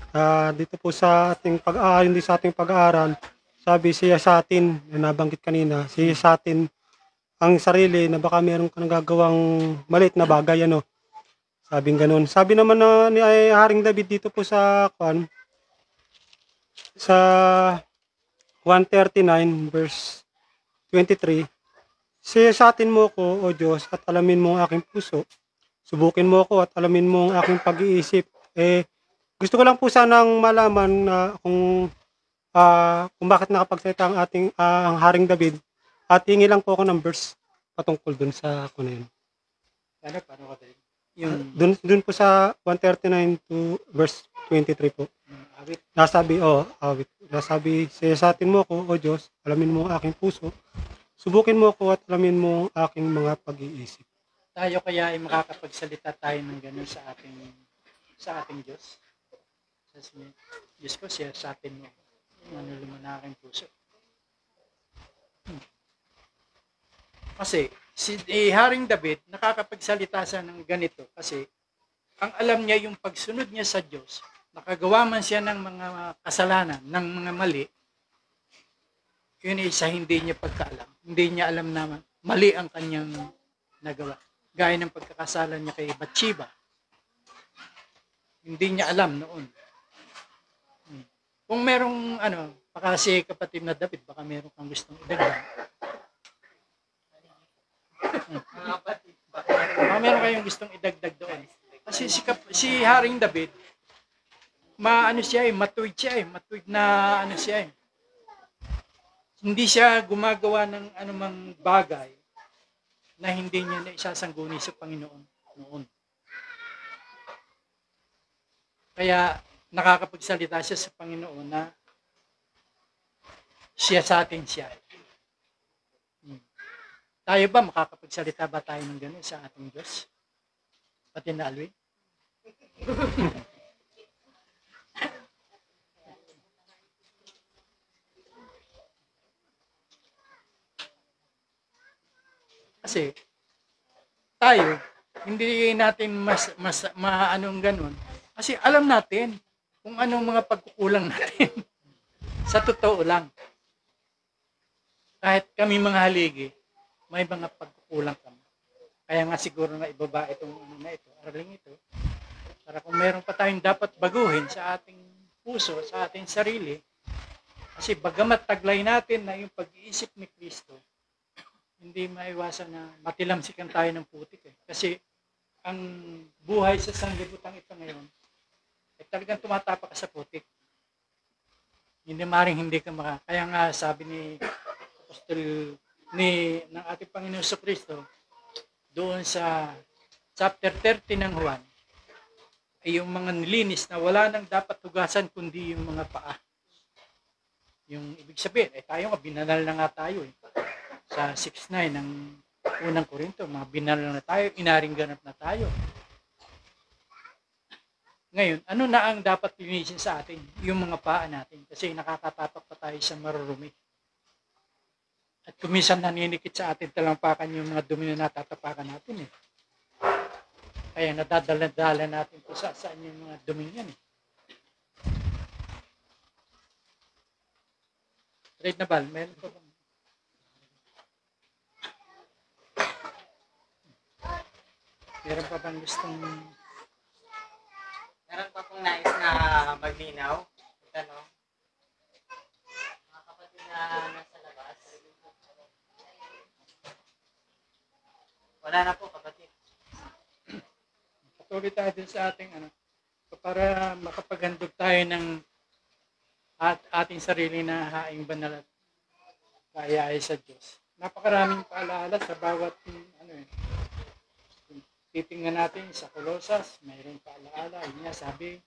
dito po sa ating pag-aaral, hindi sa ating pag-aaral, sabi siya sa atin, na nabanggit kanina, siya sa atin ang sarili na baka meron ka nagagawang maliit na bagay, ano. Sabing ganun. Sabi naman na ni Haring David dito po sa sa 139 verse 23, siya sa atin mo ko, O Diyos, at alamin mo ang aking puso. Subukin mo ako at alamin mo ang aking pag-iisip. Gusto ko lang po sanang malaman na kung bakit nakapagsalita ang ating ang Haring David, at hingi lang po ako ng verse patungkol dun sa ako na yun. Paano ka din? Yung Dun po sa 139 to verse 23 po. awit. Nasabi, siya sa atin mo ako, O Diyos, alamin mo ang aking puso. Subukin mo ako at alamin mo ang aking mga pag-iisip. Tayo kaya ay makakapagsalita tayo ng gano'n sa ating Diyos. Sa Diyos ko, siya sa atin mo. Ano naman na aking puso. Kasi si Haring David nakakapagsalita siya ng ganito kasi ang alam niya yung pagsunod niya sa Diyos, nakagawa man siya ng mga kasalanan, ng mga mali, yun ay sa hindi niya pagkaalam. Hindi niya alam na mali ang kanyang nagawa. Gaya ng pagkakasala niya kay Bathsheba. Hindi niya alam noon. Kung merong baka si kapatid na David, baka meron kang gustong idagdag. Mga kapatid, Baka meron kayong gustong idagdag doon. Kasi si Haring David, matuwid na siya. Hindi siya gumagawa ng anumang bagay na hindi niya na isasangguni sa Panginoon noon. Kaya nakakapagsalita siya sa Panginoon na siya sa atin siya. Tayo ba, makakapagsalita ba tayo ng gano'n sa ating Diyos? Pati na Alwin? Kasi tayo, hindi natin maanong ganun. Kasi alam natin kung anong mga pagkukulang natin. Sa totoo lang. Kahit kami mga haligi, may mga pagkukulang kami. Kaya nga siguro na ibaba itong araling ito, para kung meron pa tayong dapat baguhin sa ating puso, sa ating sarili, kasi bagamat taglay natin na yung pag-iisip ni Kristo, hindi maiwasan na matilamsikan tayo ng putik eh. Kasi ang buhay sa sanglibutan ito ngayon, ay talagang tumatapak ka sa putik. Hindi maring hindi ka kaya nga sabi ni Apostol ng ating Panginoon sa Kristo doon sa chapter 30 ng Juan, ay yung mga nilinis na wala nang dapat hugasan kundi yung mga paa. Yung ibig sabihin, tayo nga, binanal na nga tayo eh. Sa 6:9 ng unang Korinto, mga binanal na tayo, inaring ganap na tayo. Ngayon, ano na ang dapat linisin sa atin? Yung mga paa natin. Kasi nakakatapak pa tayo sa marurumi. At kumisan naninikit sa atin talampakan yung mga dumi na natatapakan natin eh. Kaya nadadala natin kung saan yung mga dumi yan eh. Right na Bal, meron pa ba? Meron pa bang gustong Meron pa pong nais na maglinaw. Tanong. Mga kapatid na nasa labas. Wala na po, kapatid. patuloy tayo din sa ating para makapaghandog tayo ng ating sarili na haing banal at kaayahay sa Diyos. Napakaraming paalaala sa bawat kung titingnan natin sa Kolosas, mayroong paalaala. Yun nga sabi,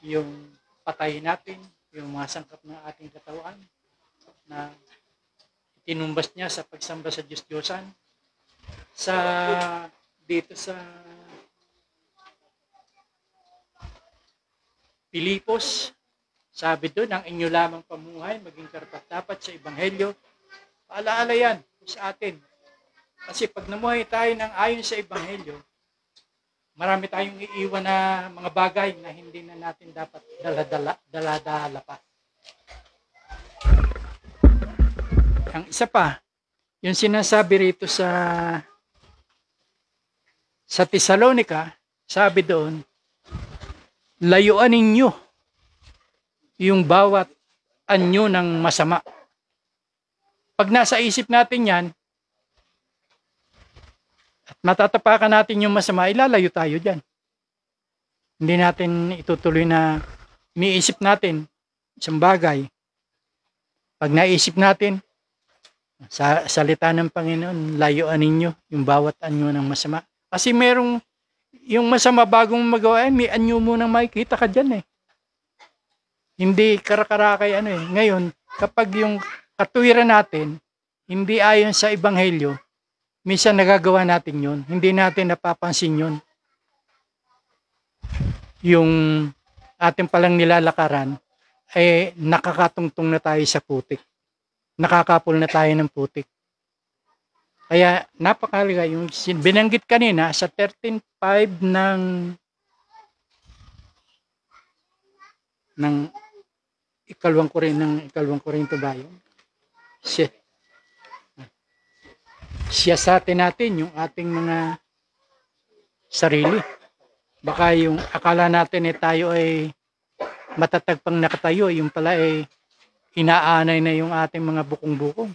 yung patay natin, yung mga sangkap ng ating katawan na tinumbas niya sa pagsamba sa Diyos-Diyosan. Dito sa Pilipos, sabi doon, ang inyo lamang pamuhay, maging karapat-dapat sa Ebanghelyo. Paalaala yan sa atin. Kasi pag namuhay tayo ng ayon sa Ebanghelyo, marami tayong iiwan na mga bagay na hindi na natin dapat dala-dala pa. Ang isa pa, yung sinasabi rito sa Tesalonica, sabi doon, layuan ninyo yung bawat anyo ng masama. Pag nasa isip natin yan, at matatapakan natin yung masama, ilalayo tayo dyan. Hindi natin itutuloy na iniisip natin isang bagay. Pag naisip natin, sa salita ng Panginoon, layuan ninyo yung bawat anyo ng masama. Kasi merong yung masama bagong magawa, may anyo mo nang makikita ka dyan eh. Hindi karakarakay Ngayon, kapag yung katuwiran natin, hindi ayon sa Ebanghelyo, minsan nagagawa natin yun. Hindi natin napapansin yun. Yung ating palang nilalakaran, nakakatungtong na tayo sa putik. Nakakapul na tayo ng putik. Kaya napakalaga yung binanggit kanina sa 13:5 ng ikalawang Korinto ba yun? Siyasatin natin yung ating mga sarili. Baka yung akala natin tayo ay matatag pang nakatayo, yung pala ay inaanay na yung ating mga bukong-bukong.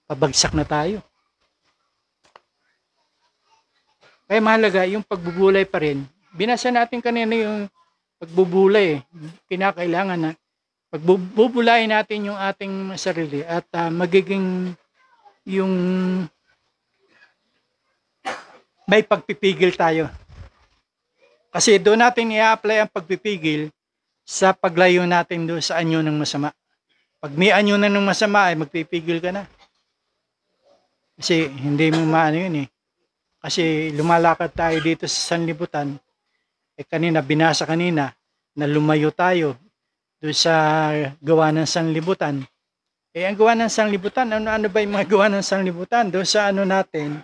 Pabagsak na tayo. Kaya mahalaga yung pagbubulay pa rin. Binasa natin kanina yung pagbubulay. Kinakailangan na pagbubulay natin yung ating sarili at magiging yung may pagpipigil tayo. Kasi doon natin i-apply ang pagpipigil sa paglayo natin doon sa anyo ng masama. Pag may anyo na ng masama ay magpipigil ka na. Kasi hindi mo maano yun eh. Kasi lumalakad tayo dito sa sanlibutan. Binasa kanina na lumayo tayo doon sa gawa ng sanlibutan. Ang gawa ng sanlibutan, ano ba yung mga gawa ng sanlibutan? Doon sa natin,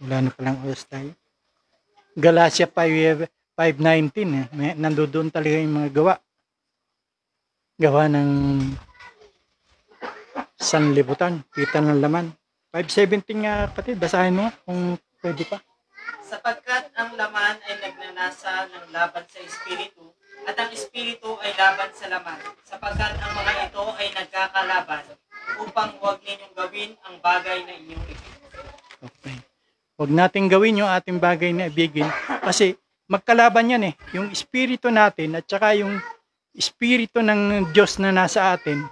wala na palang oras tayo. Galatia 5:19 nandoon talaga yung mga gawa ng sanlibutan, kita ng laman. 5:17 nga kapatid, basahin mo kung pwede pa. Sapagkat ang laman ay nagnanasa ng laban sa Espiritu, at ang Espiritu ay laban sa laman, sapagkat ang mga ito ay nagkakalaban, upang huwag ninyong gawin ang bagay na inyong ibig. Okay. Huwag natin gawin yung ating bagay na ibigin, kasi magkalaban yan eh. Yung Espiritu natin at saka yung Espiritu ng Diyos na nasa atin,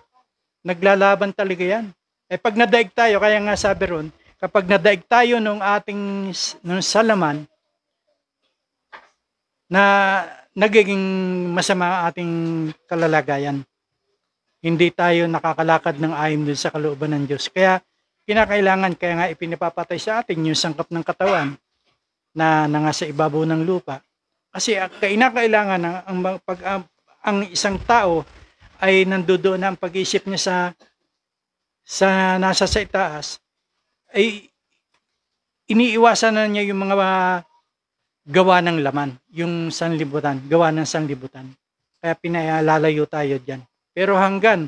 naglalaban talaga yan. Pag nadaig tayo, kaya nga sabi ron, kapag nadaig tayo nung salaman, na nagiging masama ang ating kalalagayan. Hindi tayo nakakalakad ng ayon dun sa kalooban ng Diyos. Kaya kinakailangan, kaya nga ipinapapatay sa atin yung sangkap ng katawan na nasa ibabaw ng lupa. Kasi kinakailangan ang isang tao ay nandoon na ang pag-iisip niya nasa sa itaas, ay iniiwasan na niya yung mga gawa ng laman, yung gawa ng sanlibutan. Kaya pinalalayo tayo dyan. Pero hanggan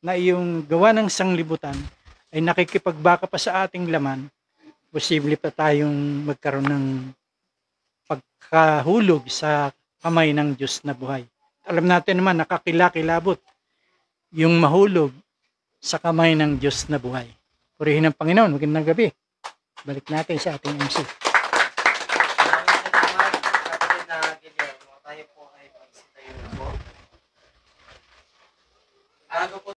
na yung gawa ng sanlibutan ay nakikipagbaka pa sa ating laman, posible pa tayong magkaroon ng pagkahulog sa kamay ng Diyos na buhay. Alam natin naman, nakakilakilabot yung mahulog sa kamay ng Diyos na buhay. Purihin ng Panginoon, magandang gabi. Balik natin sa ating MC.